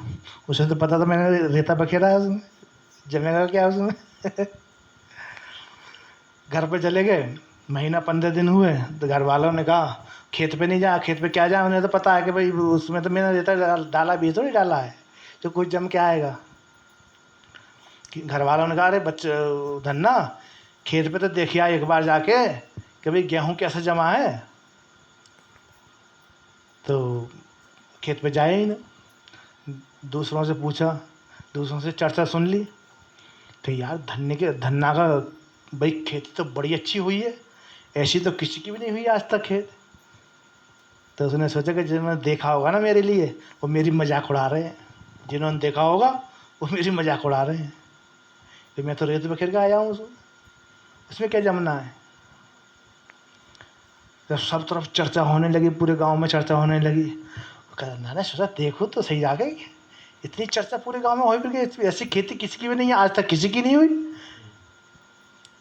उसे तो पता था मैंने रेता बखेरा है उसमें, जमेगा क्या उसमें। घर पे चले गए, महीना 15 दिन हुए तो घर वालों ने कहा खेत पे नहीं जा, खेत पे क्या जा, उन्हें तो पता है कि भाई उसमें तो मैंने रेता डाला, बीज तो नहीं डाला है तो कुछ जम के आएगा। घर वालों ने कहा अरे बच्चे धन्ना खेत पे तो देखिए एक बार जाके कि भाई गेहूँ कैसे जमा है। तो खेत पे जाए ही नहीं, दूसरों से पूछा, दूसरों से चर्चा सुन ली, तो यार धन्ना का भाई खेती तो बड़ी अच्छी हुई है, ऐसी तो किसी की भी नहीं हुई आज तक खेत। तो उसने सोचा कि जिन्होंने देखा होगा ना मेरे लिए, वो मेरी मजाक उड़ा रहे हैं, जिन्होंने देखा होगा वो मेरी मजाक उड़ा रहे हैं, तो मैं तो रेत बखेर के आया हूँ, उसमें क्या जमना है। जब सब तरफ चर्चा होने लगी, पूरे गांव में चर्चा होने लगी, मैंने सोचा देखो तो सही आ गई, इतनी चर्चा पूरे गांव में हो फिर ऐसी खेती किसी की भी नहीं है, आज तक किसी की नहीं हुई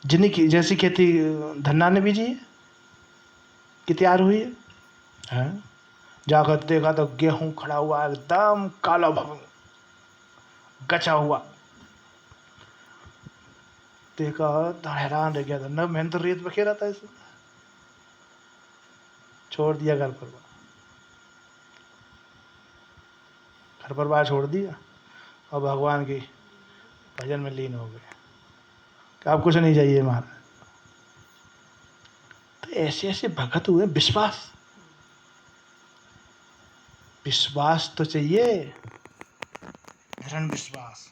जिन्हीं की जैसी खेती धन्ना ने बीजी है कि तैयार हुई है। हाँ? जाकर देखा तो गेहूं खड़ा हुआ एकदम काला भवन गचा हुआ। देखा तो हैरान रह गया था ना, मैंने तो रेत बखेरा था इसमें, छोड़ दिया घर परिवार छोड़ दिया और भगवान की भजन में लीन हो गए कि आप कुछ नहीं चाहिए महाराज। तो ऐसे ऐसे भगत हुए। विश्वास तो चाहिए, दृढ़ विश्वास।